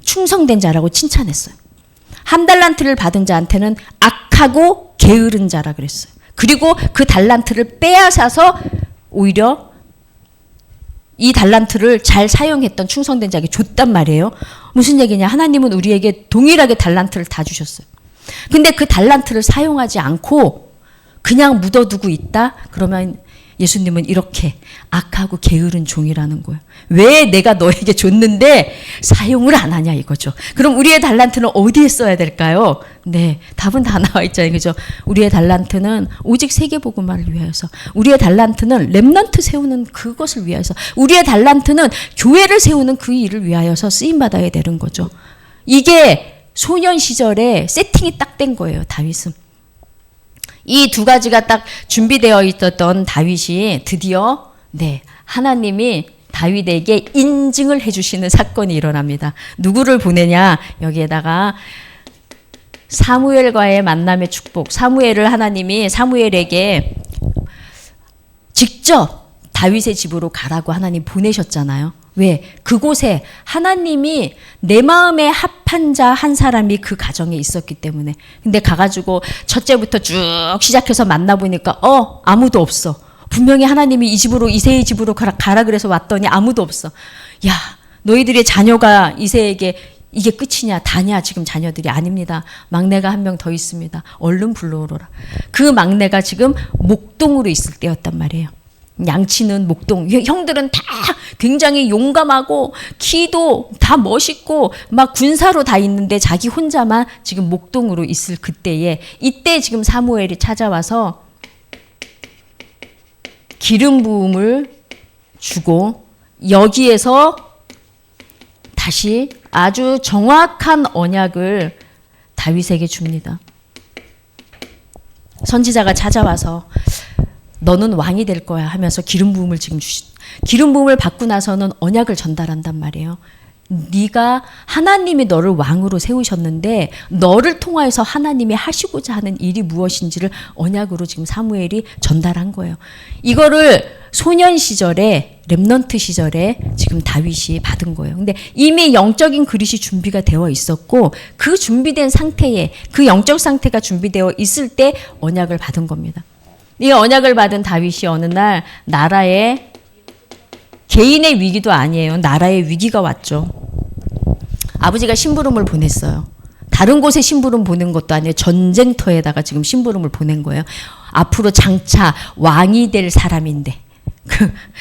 충성된 자라고 칭찬했어요. 1달란트를 받은 자한테는 악하고 게으른 자라 그랬어요. 그리고 그 달란트를 빼앗아서 오히려 이 달란트를 잘 사용했던 충성된 자에게 줬단 말이에요. 무슨 얘기냐? 하나님은 우리에게 동일하게 달란트를 다 주셨어요. 근데 그 달란트를 사용하지 않고 그냥 묻어두고 있다? 그러면 예수님은 이렇게 악하고 게으른 종이라는 거예요. 왜 내가 너에게 줬는데 사용을 안 하냐 이거죠. 그럼 우리의 달란트는 어디에 써야 될까요? 네, 답은 다 나와 있잖아요. 그죠? 우리의 달란트는 오직 세계복음화를 위하여서, 우리의 달란트는 렘넌트 세우는 그것을 위하여서, 우리의 달란트는 교회를 세우는 그 일을 위하여서 쓰임받아야 되는 거죠. 이게 소년 시절에 세팅이 딱 된 거예요. 다윗은. 이 두 가지가 딱 준비되어 있었던 다윗이 드디어 하나님이 다윗에게 인증을 해주시는 사건이 일어납니다. 누구를 보내냐? 여기에다가 사무엘과의 만남의 축복. 사무엘을 하나님이 사무엘에게 직접 다윗의 집으로 가라고 하나님 보내셨잖아요. 왜? 그곳에 하나님이 내 마음에 합한 자 한 사람이 그 가정에 있었기 때문에. 근데 가가지고 첫째부터 쭉 시작해서 만나보니까 아무도 없어. 분명히 하나님이 이 집으로, 이새의 집으로 가라 그래서 왔더니 아무도 없어. 야, 너희들의 자녀가 이새에게 이게 끝이냐 다냐. 지금 자녀들이 아닙니다. 막내가 한 명 더 있습니다. 얼른 불러오라. 그 막내가 지금 목동으로 있을 때였단 말이에요. 양치는 목동. 형들은 다 굉장히 용감하고 키도 다 멋있고 막 군사로 다 있는데 자기 혼자만 지금 목동으로 있을 그때에, 이때 지금 사무엘이 찾아와서 기름 부음을 주고 여기에서 다시 아주 정확한 언약을 다윗에게 줍니다. 선지자가 찾아와서 너는 왕이 될 거야 하면서 기름 부음을 지금 기름 부음을 받고 나서는 언약을 전달한단 말이에요. 네가 하나님이 너를 왕으로 세우셨는데 너를 통하여서 하나님이 하시고자 하는 일이 무엇인지를 언약으로 지금 사무엘이 전달한 거예요. 이거를 소년 시절에, 렘넌트 시절에 지금 다윗이 받은 거예요. 근데 이미 영적인 그릇이 준비가 되어 있었고 그 준비된 상태에, 그 영적 상태가 준비되어 있을 때 언약을 받은 겁니다. 이 언약을 받은 다윗이 어느 날 나라에, 개인의 위기도 아니에요. 나라의 위기가 왔죠. 아버지가 심부름을 보냈어요. 다른 곳에 심부름 보낸 것도 아니에요. 전쟁터에다가 지금 심부름을 보낸 거예요. 앞으로 장차 왕이 될 사람인데,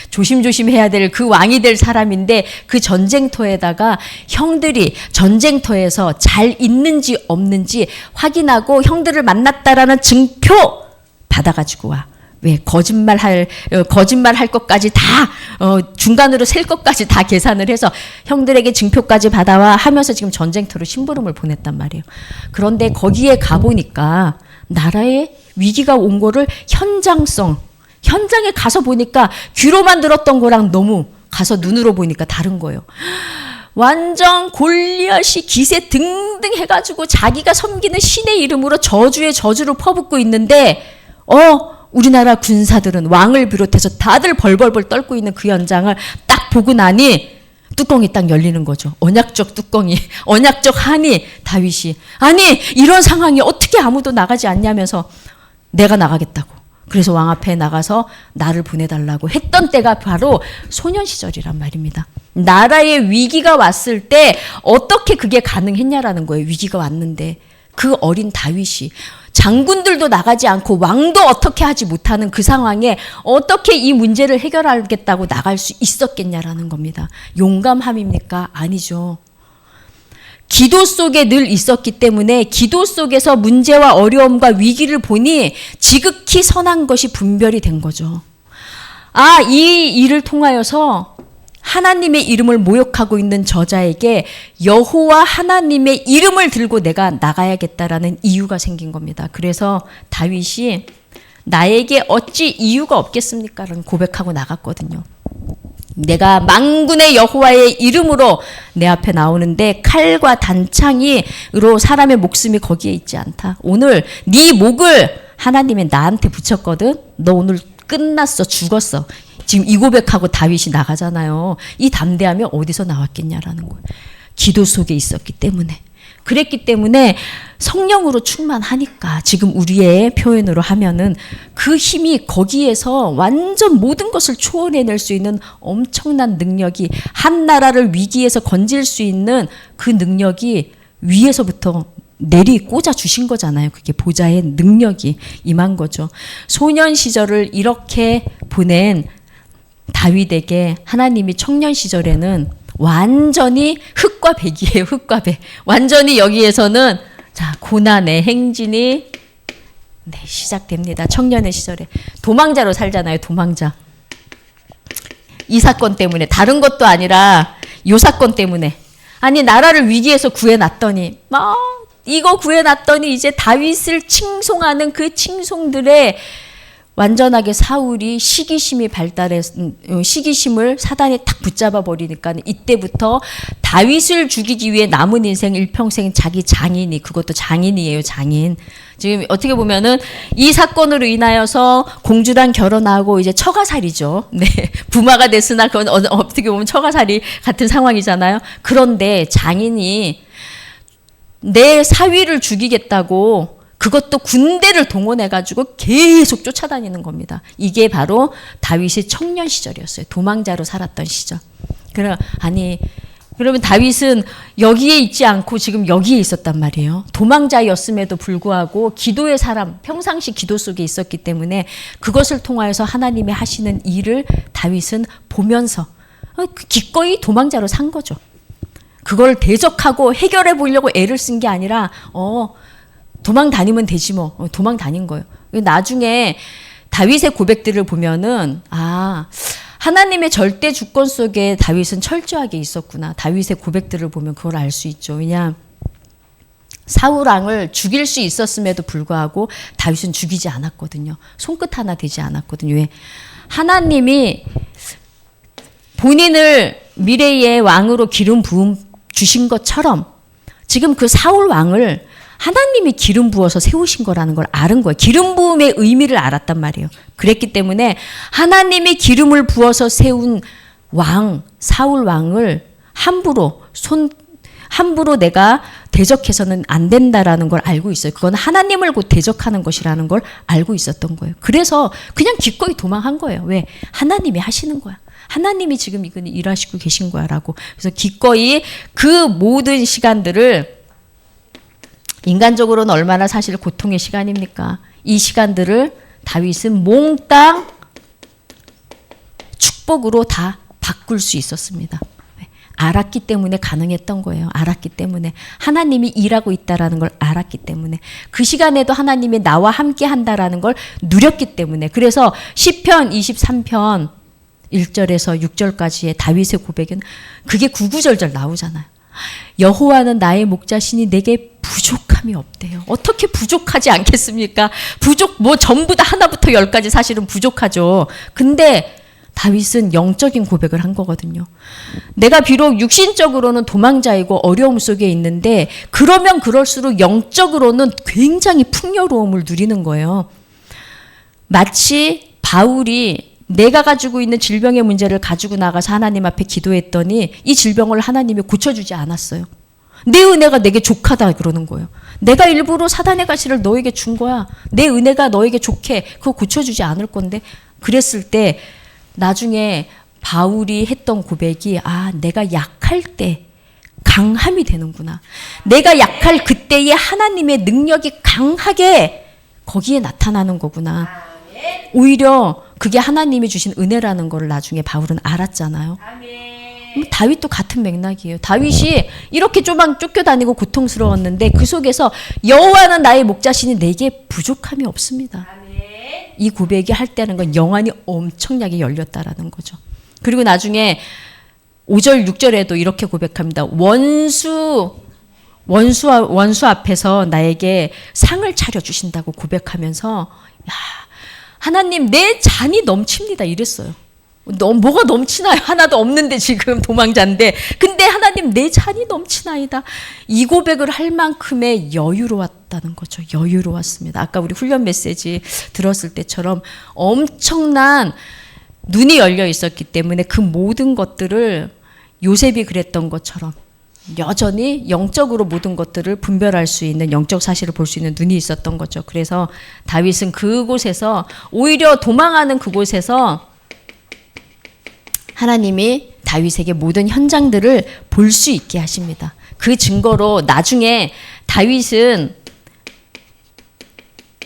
조심조심 해야 될 그 왕이 될 사람인데 그 전쟁터에다가 형들이 전쟁터에서 잘 있는지 없는지 확인하고 형들을 만났다라는 증표 받아가지고 와. 왜? 거짓말 할 것까지 다, 중간으로 셀 것까지 다 계산을 해서 형들에게 증표까지 받아와 하면서 지금 전쟁터로 심부름을 보냈단 말이에요. 그런데 거기에 가보니까 나라에 위기가 온 거를 현장에 가서 보니까 귀로만 들었던 거랑 너무 가서 눈으로 보니까 다른 거예요. 완전 골리앗이 기세 등등 해가지고 자기가 섬기는 신의 이름으로 저주에 저주를 퍼붓고 있는데 우리나라 군사들은 왕을 비롯해서 다들 벌벌벌 떨고 있는 그 현장을 딱 보고 나니 뚜껑이 딱 열리는 거죠. 언약적 뚜껑이, 언약적 한이 다윗이, 아니 이런 상황이 어떻게 아무도 나가지 않냐면서 내가 나가겠다고. 그래서 왕 앞에 나가서 나를 보내달라고 했던 때가 바로 소년 시절이란 말입니다. 나라에 위기가 왔을 때 어떻게 그게 가능했냐라는 거예요. 위기가 왔는데 그 어린 다윗이, 장군들도 나가지 않고 왕도 어떻게 하지 못하는 그 상황에 어떻게 이 문제를 해결하겠다고 나갈 수 있었겠냐라는 겁니다. 용감함입니까? 아니죠. 기도 속에 늘 있었기 때문에 기도 속에서 문제와 어려움과 위기를 보니 지극히 선한 것이 분별이 된 거죠. 이 일을 통하여서 하나님의 이름을 모욕하고 있는 저자에게 여호와 하나님의 이름을 들고 내가 나가야겠다라는 이유가 생긴 겁니다. 그래서 다윗이 나에게 어찌 이유가 없겠습니까? 라는 고백하고 나갔거든요. 내가 만군의 여호와의 이름으로 내 앞에 나오는데 칼과 단창이로 사람의 목숨이 거기에 있지 않다. 오늘 네 목을 하나님이 나한테 붙였거든. 너 오늘 끝났어. 죽었어. 지금 이 고백하고 다윗이 나가잖아요. 이 담대함이 어디서 나왔겠냐라는 거예요. 기도 속에 있었기 때문에. 그랬기 때문에 성령으로 충만하니까 지금 우리의 표현으로 하면은 그 힘이 거기에서 완전 모든 것을 초월해낼 수 있는 엄청난 능력이, 한 나라를 위기에서 건질 수 있는 그 능력이 위에서부터 내리 꽂아 주신 거잖아요. 그게 보좌의 능력이 임한 거죠. 소년 시절을 이렇게 보낸 다윗에게 하나님이 청년 시절에는 완전히 흙과 백이에요. 흙과 백. 완전히 여기에서는 자, 고난의 행진이 시작됩니다. 청년의 시절에. 도망자로 살잖아요. 도망자. 이 사건 때문에, 다른 것도 아니라 요 사건 때문에. 아니 나라를 위기에서 구해놨더니 이거 구해놨더니 이제 다윗을 칭송하는 그 칭송들의 완전하게 사울이 시기심을 사단이 탁 붙잡아 버리니까 이때부터 다윗을 죽이기 위해 남은 인생 일평생 자기 장인이, 그것도 장인이에요, 장인. 지금 어떻게 보면은 이 사건으로 인하여서 공주랑 결혼하고 이제 처가살이죠. 네. 부마가 됐으나 그건 어떻게 보면 처가살이 같은 상황이잖아요. 그런데 장인이 내 사위를 죽이겠다고 그것도 군대를 동원해가지고 계속 쫓아다니는 겁니다. 이게 바로 다윗의 청년 시절이었어요. 도망자로 살았던 시절. 그러면 다윗은 여기에 있지 않고 지금 여기에 있었단 말이에요. 도망자였음에도 불구하고 기도의 사람, 평상시 기도 속에 있었기 때문에 그것을 통하여서 하나님이 하시는 일을 다윗은 보면서 기꺼이 도망자로 산 거죠. 그걸 대적하고 해결해 보려고 애를 쓴 게 아니라 도망 다니면 되지 뭐. 도망 다닌 거예요. 나중에 다윗의 고백들을 보면은 하나님의 절대 주권 속에 다윗은 철저하게 있었구나. 다윗의 고백들을 보면 그걸 알 수 있죠. 왜냐, 사울 왕을 죽일 수 있었음에도 불구하고 다윗은 죽이지 않았거든요. 손끝 하나 대지 않았거든요. 왜? 하나님이 본인을 미래의 왕으로 기름 부음 주신 것처럼 지금 그 사울 왕을 하나님이 기름 부어서 세우신 거라는 걸 아는 거예요. 기름 부음의 의미를 알았단 말이에요. 그랬기 때문에 하나님이 기름을 부어서 세운 왕, 사울 왕을 함부로 내가 대적해서는 안 된다라는 걸 알고 있어요. 그건 하나님을 곧 대적하는 것이라는 걸 알고 있었던 거예요. 그래서 그냥 기꺼이 도망한 거예요. 왜? 하나님이 하시는 거야. 하나님이 지금 이거 일하시고 계신 거야 라고. 그래서 기꺼이 그 모든 시간들을, 인간적으로는 얼마나 사실 고통의 시간입니까? 이 시간들을 다윗은 몽땅 축복으로 다 바꿀 수 있었습니다. 알았기 때문에 가능했던 거예요. 알았기 때문에. 하나님이 일하고 있다라는 걸 알았기 때문에. 그 시간에도 하나님이 나와 함께 한다라는 걸 누렸기 때문에. 그래서 시편 23편 1절에서 6절까지의 다윗의 고백은 그게 구구절절 나오잖아요. 여호와는 나의 목자시니 내게 부족함이 없대요. 어떻게 부족하지 않겠습니까? 전부 다 하나부터 열까지 사실은 부족하죠. 근데 다윗은 영적인 고백을 한 거거든요. 내가 비록 육신적으로는 도망자이고 어려움 속에 있는데 그러면 그럴수록 영적으로는 굉장히 풍요로움을 누리는 거예요. 마치 바울이 내가 가지고 있는 질병의 문제를 가지고 나가서 하나님 앞에 기도했더니 이 질병을 하나님이 고쳐주지 않았어요. 내 은혜가 내게 족하다 그러는 거예요. 내가 일부러 사단의 가시를 너에게 준 거야. 내 은혜가 너에게 족해. 그거 고쳐주지 않을 건데. 그랬을 때 나중에 바울이 했던 고백이 내가 약할 때 강함이 되는구나. 내가 약할 그때에 하나님의 능력이 강하게 거기에 나타나는 거구나. 오히려 그게 하나님이 주신 은혜라는 걸 나중에 바울은 알았잖아요. 다윗도 같은 맥락이에요. 다윗이 이렇게 쫓겨다니고 고통스러웠는데 그 속에서 여호와는 나의 목자시니 내게 부족함이 없습니다. 이 고백이 할 때는 건 영안이 엄청나게 열렸다라는 거죠. 그리고 나중에 5절 6절에도 이렇게 고백합니다. 원수 앞에서 나에게 상을 차려주신다고 고백하면서 하나님 내 잔이 넘칩니다 이랬어요. 뭐가 넘치나요? 하나도 없는데 지금 도망자인데. 근데 하나님 내 잔이 넘치나이다. 이 고백을 할 만큼의 여유로웠다는 거죠. 여유로웠습니다. 아까 우리 훈련 메시지 들었을 때처럼 엄청난 눈이 열려 있었기 때문에 그 모든 것들을 요셉이 그랬던 것처럼 여전히 영적으로 모든 것들을 분별할 수 있는, 영적 사실을 볼 수 있는 눈이 있었던 거죠. 그래서 다윗은 그곳에서, 오히려 도망하는 그곳에서 하나님이 다윗에게 모든 현장들을 볼 수 있게 하십니다. 그 증거로 나중에 다윗은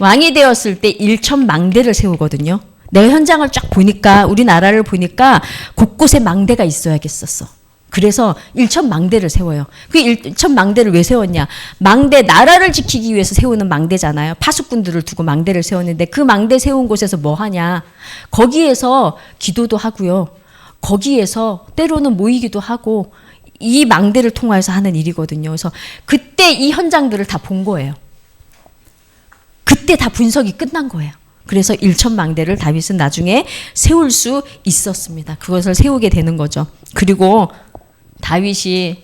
왕이 되었을 때 일천망대를 세우거든요. 내가 현장을 쫙 보니까, 우리나라를 보니까 곳곳에 망대가 있어야겠었어. 그래서 일천망대를 세워요. 그 일천망대를 왜 세웠냐? 망대, 나라를 지키기 위해서 세우는 망대잖아요. 파수꾼들을 두고 망대를 세웠는데 그 망대 세운 곳에서 뭐 하냐? 거기에서 기도도 하고요. 거기에서 때로는 모이기도 하고, 이 망대를 통해서 하는 일이거든요. 그래서 그때 이 현장들을 다 본 거예요. 그때 다 분석이 끝난 거예요. 그래서 일천망대를 다윗은 나중에 세울 수 있었습니다. 그것을 세우게 되는 거죠. 그리고 다윗이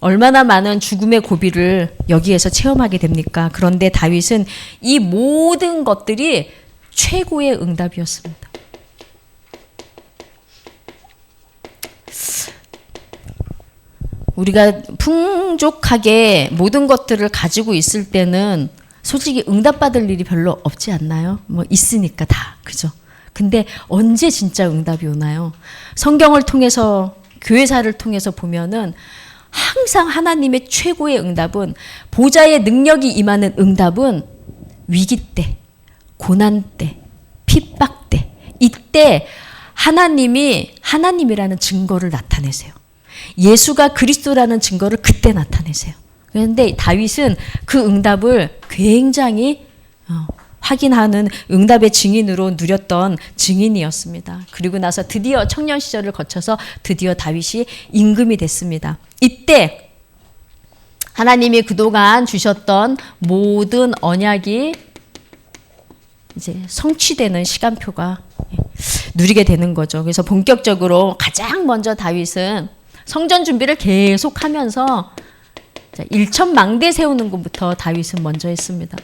얼마나 많은 죽음의 고비를 여기에서 체험하게 됩니까? 그런데 다윗은 이 모든 것들이 최고의 응답이었습니다. 우리가 풍족하게 모든 것들을 가지고 있을 때는 솔직히 응답받을 일이 별로 없지 않나요? 뭐 있으니까 다, 그죠? 근데 언제 진짜 응답이 오나요? 성경을 통해서, 교회사를 통해서 보면은 항상 하나님의 최고의 응답은, 보좌의 능력이 임하는 응답은 위기 때, 고난 때, 핍박 때, 이때 하나님이 하나님이라는 증거를 나타내세요. 예수가 그리스도라는 증거를 그때 나타내세요. 그런데 다윗은 그 응답을 굉장히 확인하는 응답의 증인으로 누렸던 증인이었습니다. 그리고 나서 드디어 청년 시절을 거쳐서 드디어 다윗이 임금이 됐습니다. 이때 하나님이 그동안 주셨던 모든 언약이 이제 성취되는 시간표가 누리게 되는 거죠. 그래서 본격적으로 가장 먼저 다윗은 성전 준비를 계속하면서 일천망대 세우는 것부터 다윗은 먼저 했습니다.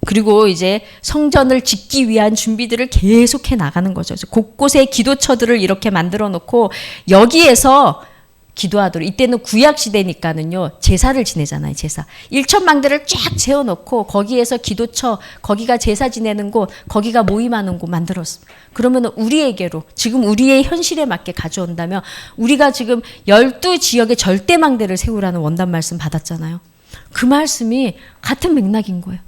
그리고 이제 성전을 짓기 위한 준비들을 계속해 나가는 거죠. 곳곳에 기도처들을 이렇게 만들어 놓고 여기에서 기도하도록, 이때는 구약 시대니까는요 제사를 지내잖아요. 제사 일천망대를 쫙 세워놓고 거기에서 기도처, 거기가 제사 지내는 곳, 거기가 모임하는 곳 만들었습니다. 그러면 우리에게로 지금 우리의 현실에 맞게 가져온다면, 우리가 지금 12지역의 절대망대를 세우라는 원단 말씀 받았잖아요. 그 말씀이 같은 맥락인 거예요.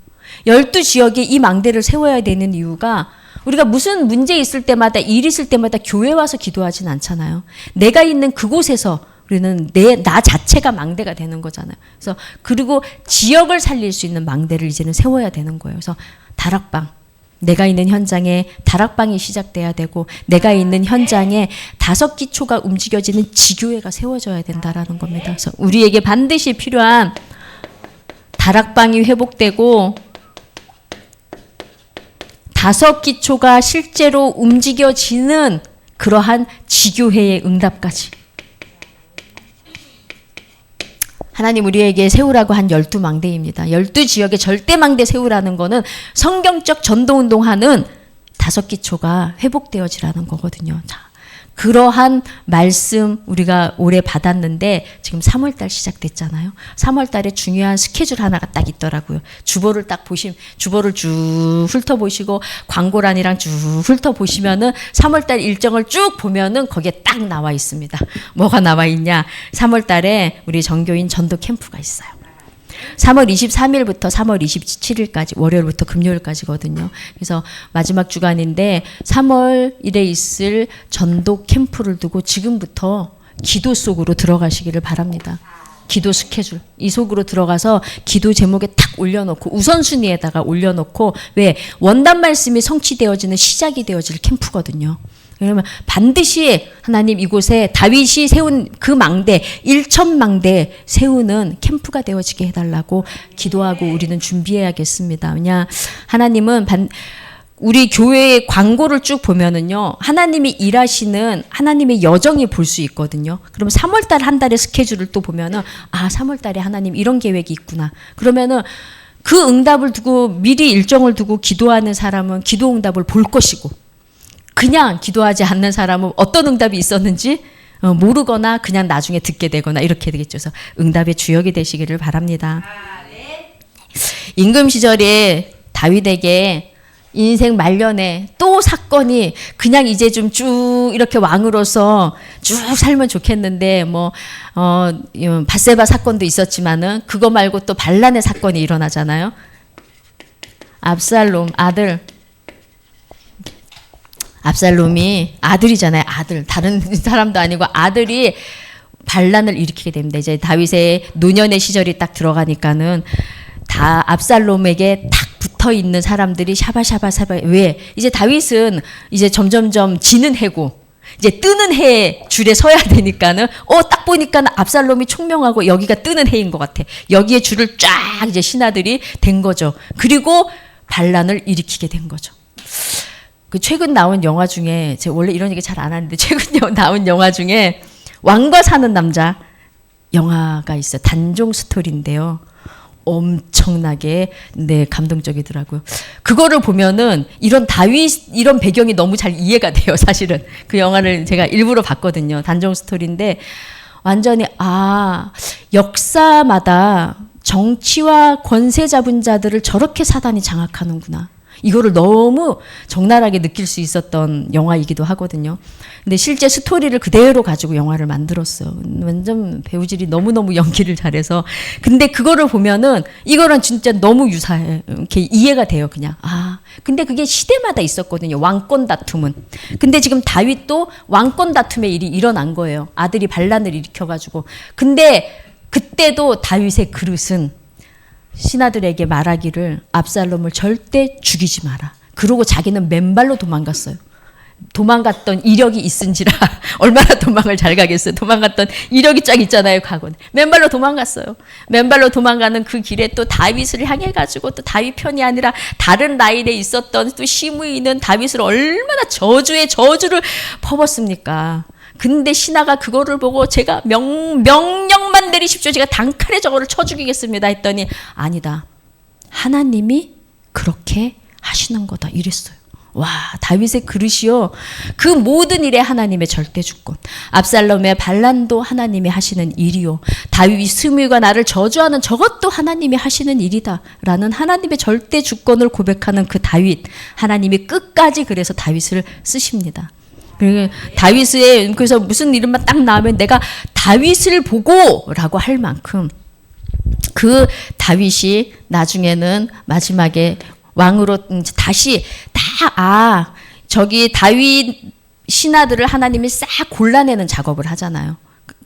12지역에 이 망대를 세워야 되는 이유가, 우리가 무슨 문제 있을 때마다, 일 있을 때마다 교회 와서 기도하진 않잖아요. 내가 있는 그곳에서 우리는 나 자체가 망대가 되는 거잖아요. 그래서 그리고 지역을 살릴 수 있는 망대를 이제는 세워야 되는 거예요. 그래서 다락방, 내가 있는 현장에 다락방이 시작돼야 되고, 내가 있는 현장에 5기초가 움직여지는 지교회가 세워져야 된다라는 겁니다. 그래서 우리에게 반드시 필요한 다락방이 회복되고 5기초가 실제로 움직여지는 그러한 지교회의 응답까지 하나님 우리에게 세우라고 한 12망대입니다. 12지역에 절대망대 세우라는 거는 성경적 전도운동하는 5기초가 회복되어지라는 거거든요. 자, 그러한 말씀 우리가 올해 받았는데 지금 3월달 시작됐잖아요. 3월달에 중요한 스케줄 하나가 딱 있더라고요. 주보를 쭉 훑어보시고 광고란이랑 쭉 훑어보시면은 3월달 일정을 쭉 보면은 거기에 딱 나와 있습니다. 뭐가 나와 있냐? 3월달에 우리 정교인 전도 캠프가 있어요. 3월 23일부터 3월 27일까지, 월요일부터 금요일까지거든요. 그래서 마지막 주간인데 3월일에 있을 전도 캠프를 두고 지금부터 기도 속으로 들어가시기를 바랍니다. 기도 스케줄, 이 속으로 들어가서 기도 제목에 탁 올려놓고 우선순위에다가 올려놓고, 왜? 원단 말씀이 성취되어지는 시작이 되어질 캠프거든요. 그러면 반드시 하나님 이곳에 다윗이 세운 그 망대, 일천망대 세우는 캠프가 되어지게 해달라고 기도하고 우리는 준비해야겠습니다. 왜냐, 하나님은 우리 교회의 광고를 쭉 보면은요, 하나님이 일하시는 하나님의 여정이 볼 수 있거든요. 그러면 3월달 한 달의 스케줄을 또 보면은, 아, 3월달에 하나님 이런 계획이 있구나. 그러면은 그 응답을 두고 미리 일정을 두고 기도하는 사람은 기도 응답을 볼 것이고, 그냥 기도하지 않는 사람은 어떤 응답이 있었는지 모르거나 그냥 나중에 듣게 되거나 이렇게 되겠죠. 그래서 응답의 주역이 되시기를 바랍니다. 임금 시절에 다윗에게 인생 말년에 또 사건이, 그냥 이제 좀 쭉 이렇게 왕으로서 쭉 살면 좋겠는데, 밧세바 사건도 있었지만은 그거 말고 또 반란의 사건이 일어나잖아요. 압살롬이 아들이잖아요. 아들. 다른 사람도 아니고 아들이 반란을 일으키게 됩니다. 이제 다윗의 노년의 시절이 딱 들어가니까는 다 압살롬에게 딱 붙어 있는 사람들이 샤바샤바. 왜? 이제 다윗은 이제 점점점 지는 해고, 이제 뜨는 해 줄에 서야 되니까는 딱 보니까는 압살롬이 총명하고 여기가 뜨는 해인 것 같아. 여기에 줄을 쫙 이제 신하들이 댄 거죠. 그리고 반란을 일으키게 된 거죠. 그 최근 나온 영화 중에 제가 원래 이런 얘기 잘 안 하는데 최근 나온 영화 중에 왕과 사는 남자 영화가 있어요. 단종 스토리인데요. 엄청나게 감동적이더라고요. 그거를 보면은 이런 다윗 이런 배경이 너무 잘 이해가 돼요. 사실은 그 영화를 제가 일부러 봤거든요. 단종 스토리인데 완전히 역사마다 정치와 권세 잡은 자들을 저렇게 사단이 장악하는구나. 이거를 너무 적나라하게 느낄 수 있었던 영화이기도 하거든요. 근데 실제 스토리를 그대로 가지고 영화를 만들었어요. 완전 배우질이 너무너무 연기를 잘해서. 근데 그거를 보면은 이거랑 진짜 너무 유사해. 이렇게 이해가 돼요, 그냥. 근데 그게 시대마다 있었거든요. 왕권 다툼은. 근데 지금 다윗도 왕권 다툼의 일이 일어난 거예요. 아들이 반란을 일으켜가지고. 근데 그때도 다윗의 그릇은 신하들에게 말하기를 압살롬을 절대 죽이지 마라. 그러고 자기는 맨발로 도망갔어요. 도망갔던 이력이 있은지라 얼마나 도망을 잘 가겠어요. 도망갔던 이력이 쫙 있잖아요. 과거는. 맨발로 도망갔어요. 맨발로 도망가는 그 길에 또 다윗을 향해 가지고 또 다윗 편이 아니라 다른 라인에 있었던 또 시므이는 다윗을 얼마나 저주의 저주를 퍼붓습니까. 근데 신하가 그거를 보고 제가 명령만 내리십시오. 제가 단칼에 저거를 쳐 죽이겠습니다. 했더니 아니다. 하나님이 그렇게 하시는 거다. 이랬어요. 와, 다윗의 그릇이요. 그 모든 일에 하나님의 절대 주권. 압살롬의 반란도 하나님이 하시는 일이요. 다윗 스므이가 나를 저주하는 저것도 하나님이 하시는 일이다. 라는 하나님의 절대 주권을 고백하는 그 다윗. 하나님이 끝까지 그래서 다윗을 쓰십니다. 다윗의 그래서 무슨 이름만 딱 나오면 내가 다윗을 보고라고 할 만큼 그 다윗이 나중에는 마지막에 왕으로 다시 저기 다윗 신하들을 하나님이 싹 골라내는 작업을 하잖아요.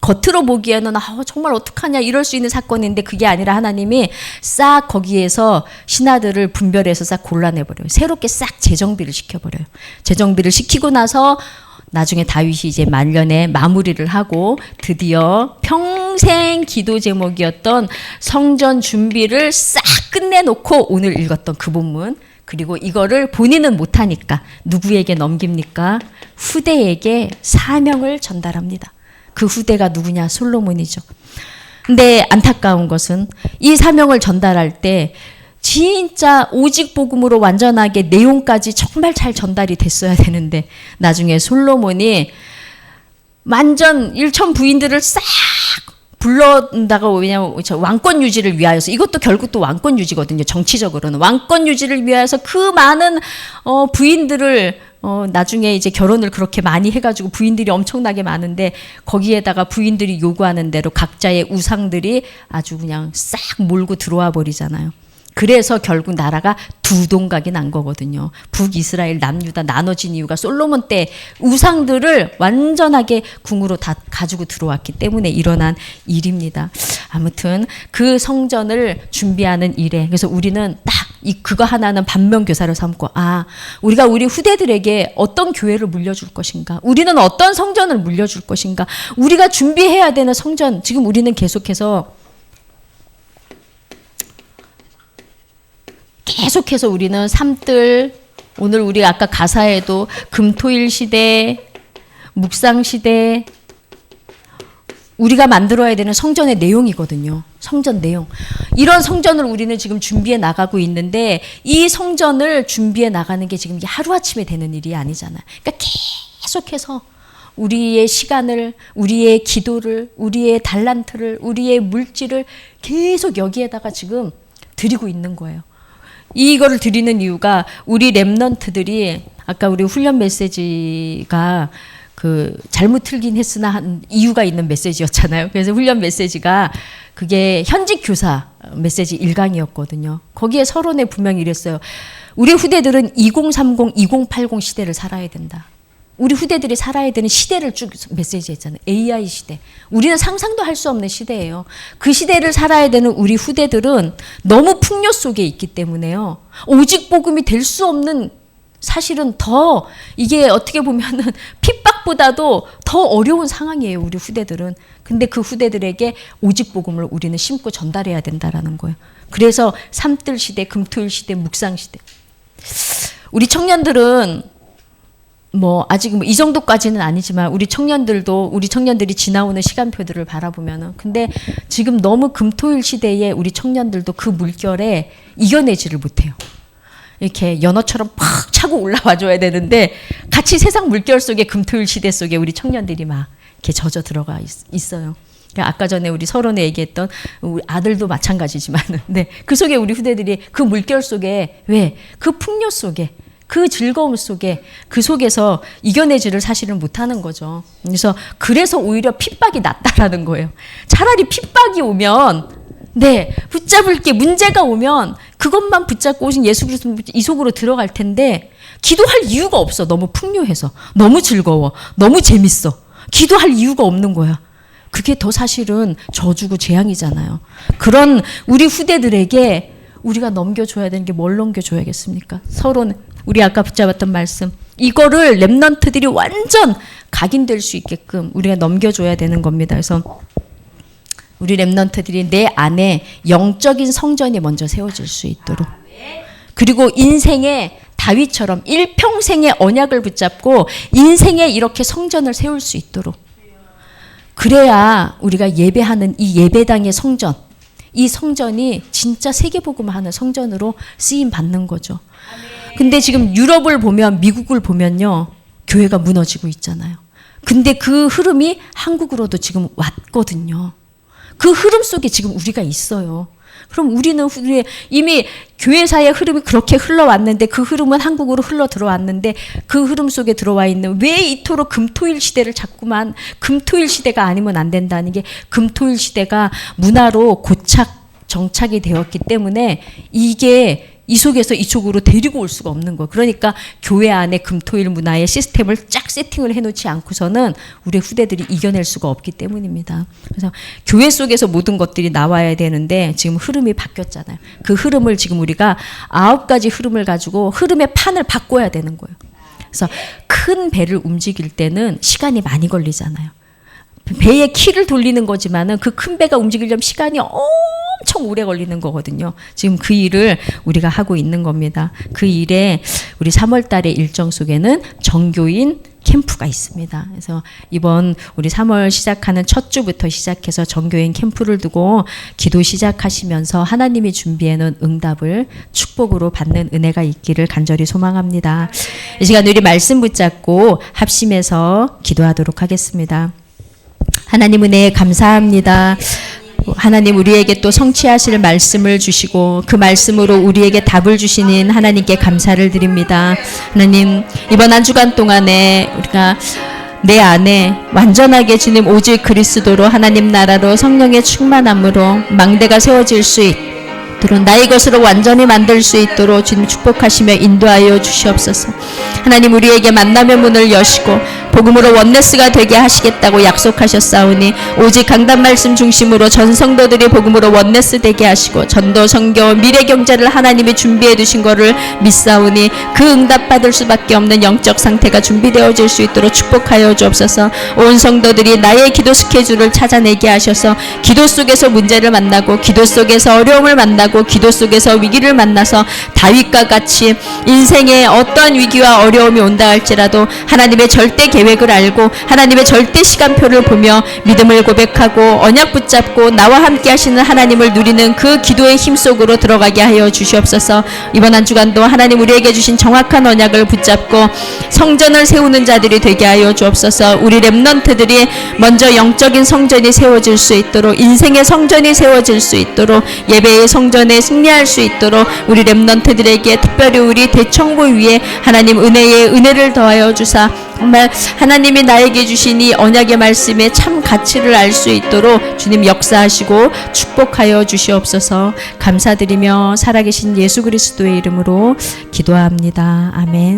겉으로 보기에는 정말 어떡하냐 이럴 수 있는 사건인데 그게 아니라 하나님이 싹 거기에서 신하들을 분별해서 싹 골라내버려요. 새롭게 싹 재정비를 시켜버려요. 재정비를 시키고 나서 나중에 다윗이 이제 말년에 마무리를 하고 드디어 평생 기도 제목이었던 성전 준비를 싹 끝내놓고 오늘 읽었던 그 본문, 그리고 이거를 본인은 못하니까 누구에게 넘깁니까? 후대에게 사명을 전달합니다. 그 후대가 누구냐? 솔로몬이죠. 근데 안타까운 것은 이 사명을 전달할 때 진짜 오직 복음으로 완전하게 내용까지 정말 잘 전달이 됐어야 되는데 나중에 솔로몬이 완전 일천 부인들을 싹 불러다가 왜냐면 왕권 유지를 위하여서 이것도 결국 또 왕권 유지거든요. 정치적으로는 왕권 유지를 위하여서 그 많은 부인들을 나중에 이제 결혼을 그렇게 많이 해가지고 부인들이 엄청나게 많은데 거기에다가 부인들이 요구하는 대로 각자의 우상들이 아주 그냥 싹 몰고 들어와 버리잖아요. 그래서 결국 나라가 두 동각이 난 거거든요. 북이스라엘 남유다 나눠진 이유가 솔로몬 때 우상들을 완전하게 궁으로 다 가지고 들어왔기 때문에 일어난 일입니다. 아무튼 그 성전을 준비하는 일에 그래서 우리는 딱 그거 하나는 반면교사를 삼고 우리가 우리 후대들에게 어떤 교회를 물려줄 것인가, 우리는 어떤 성전을 물려줄 것인가, 우리가 준비해야 되는 성전. 지금 우리는 계속해서 우리는 삼뜰, 오늘 우리 아까 가사에도 금토일 시대, 묵상 시대, 우리가 만들어야 되는 성전의 내용이거든요. 성전 내용. 이런 성전을 우리는 지금 준비해 나가고 있는데 이 성전을 준비해 나가는 게 지금 하루아침에 되는 일이 아니잖아요. 그러니까 계속해서 우리의 시간을, 우리의 기도를, 우리의 달란트를, 우리의 물질을 계속 여기에다가 지금 드리고 있는 거예요. 이거를 드리는 이유가 우리 랩넌트들이 아까 우리 훈련 메시지가 잘못 틀긴 했으나 한 이유가 있는 메시지였잖아요. 그래서 훈련 메시지가 그게 현직 교사 메시지 1강이었거든요. 거기에 서론에 분명히 이랬어요. 우리 후대들은 2030, 2080 시대를 살아야 된다. 우리 후대들이 살아야 되는 시대를 쭉 메시지 했잖아요. AI 시대. 우리는 상상도 할 수 없는 시대예요. 그 시대를 살아야 되는 우리 후대들은 너무 풍요 속에 있기 때문에요. 오직 복음이 될 수 없는, 사실은 더 이게 어떻게 보면은 앞보다도 더 어려운 상황이에요, 우리 후대들은. 근데 그 후대들에게 오직 복음을 우리는 심고 전달해야 된다라는 거예요. 그래서 삼뜰 시대, 금토일 시대, 묵상 시대. 우리 청년들은 아직 이 정도까지는 아니지만 우리 청년들이 지나오는 시간표들을 바라보면은, 근데 지금 너무 금토일 시대에 우리 청년들도 그 물결에 이겨내지를 못해요. 이렇게 연어처럼 팍 차고 올라와 줘야 되는데 같이 세상 물결 속에 금토일 시대 속에 우리 청년들이 막 이렇게 젖어 들어가 있어요. 그러니까 아까 전에 우리 서론에 얘기했던 우리 아들도 마찬가지지만, 네, 그 속에 우리 후대들이 그 물결 속에 그 풍요 속에 그 즐거움 속에 그 속에서 이겨내지를 사실은 못하는 거죠. 그래서 오히려 핍박이 낫다라는 거예요. 차라리 핍박이 오면 붙잡을 게 문제가 오면 그것만 붙잡고 오신 예수 그리스도 이 속으로 들어갈 텐데 기도할 이유가 없어. 너무 풍요해서, 너무 즐거워, 너무 재밌어. 기도할 이유가 없는 거야. 그게 더 사실은 저주고 재앙이잖아요. 그런 우리 후대들에게 우리가 넘겨줘야 되는 게 뭘 넘겨줘야겠습니까? 서로는 우리 아까 붙잡았던 말씀, 이거를 렘넌트들이 완전 각인될 수 있게끔 우리가 넘겨줘야 되는 겁니다. 그래서 우리 렘넌트들이 내 안에 영적인 성전이 먼저 세워질 수 있도록, 그리고 인생의 다윗처럼 일평생의 언약을 붙잡고 인생에 이렇게 성전을 세울 수 있도록, 그래야 우리가 예배하는 이 예배당의 성전, 이 성전이 진짜 세계복음하는 성전으로 쓰임 받는 거죠. 근데 지금 유럽을 보면, 미국을 보면요, 교회가 무너지고 있잖아요. 근데 그 흐름이 한국으로도 지금 왔거든요. 그 흐름 속에 지금 우리가 있어요. 그럼 우리는 이미 교회사의 흐름이 그렇게 흘러왔는데, 그 흐름은 한국으로 흘러 들어왔는데, 그 흐름 속에 들어와 있는, 왜 이토록 금토일 시대를 자꾸만 금토일 시대가 아니면 안 된다는 게, 금토일 시대가 문화로 정착이 되었기 때문에 이게 이 속에서 이쪽으로 데리고 올 수가 없는 거예요. 그러니까 교회 안에 금토일 문화의 시스템을 쫙 세팅을 해놓지 않고서는 우리 후대들이 이겨낼 수가 없기 때문입니다. 그래서 교회 속에서 모든 것들이 나와야 되는데 지금 흐름이 바뀌었잖아요. 그 흐름을 지금 우리가 9가지 흐름을 가지고 흐름의 판을 바꿔야 되는 거예요. 그래서 큰 배를 움직일 때는 시간이 많이 걸리잖아요. 배의 키를 돌리는 거지만은 그 큰 배가 움직이려면 시간이 엄청 오래 걸리는 거거든요. 지금 그 일을 우리가 하고 있는 겁니다. 그 일에 우리 3월 달의 일정 속에는 정교인 캠프가 있습니다. 그래서 이번 우리 3월 시작하는 첫 주부터 시작해서 정교인 캠프를 두고 기도 시작하시면서 하나님이 준비해 놓은 응답을 축복으로 받는 은혜가 있기를 간절히 소망합니다. 이 시간 우리 말씀 붙잡고 합심해서 기도하도록 하겠습니다. 하나님 은혜 감사합니다. 하나님, 우리에게 또 성취하실 말씀을 주시고 그 말씀으로 우리에게 답을 주시는 하나님께 감사를 드립니다. 하나님, 이번 한 주간 동안에 우리가 내 안에 완전하게 주님 오직 그리스도로, 하나님 나라로, 성령의 충만함으로 망대가 세워질 수 있도록, 나의 것으로 완전히 만들 수 있도록 주님 축복하시며 인도하여 주시옵소서. 하나님, 우리에게 만남의 문을 여시고 복음으로 원네스가 되게 하시겠다고 약속하셨사오니, 오직 강단 말씀 중심으로 전 성도들이 복음으로 원네스 되게 하시고 전도, 선교, 미래 경제를 하나님이 준비해 두신 거를 믿사오니, 그 응답 받을 수밖에 없는 영적 상태가 준비되어질 수 있도록 축복하여 주옵소서. 온 성도들이 나의 기도 스케줄을 찾아내게 하셔서 기도 속에서 문제를 만나고, 기도 속에서 어려움을 만나고, 기도 속에서 위기를 만나서 다윗과 같이 인생에 어떠한 위기와 어려움이 온다 할지라도 하나님의 절대 계획을 알고 하나님의 절대 시간표를 보며 믿음을 고백하고 언약 붙잡고 나와 함께 하시는 하나님을 누리는 그 기도의 힘 속으로 들어가게 하여 주시옵소서. 이번 한 주간도 하나님 우리에게 주신 정확한 언약을 붙잡고 성전을 세우는 자들이 되게 하여 주옵소서. 우리 렘넌트들이 먼저 영적인 성전이 세워질 수 있도록, 인생의 성전이 세워질 수 있도록, 예배의 성전에 승리할 수 있도록 우리 렘넌트들에게, 특별히 우리 대청보 위에 하나님 은혜를 더하여 주사, 정말 하나님이 나에게 주신 이 언약의 말씀의 참 가치를 알 수 있도록 주님 역사하시고 축복하여 주시옵소서. 감사드리며 살아계신 예수 그리스도의 이름으로 기도합니다. 아멘.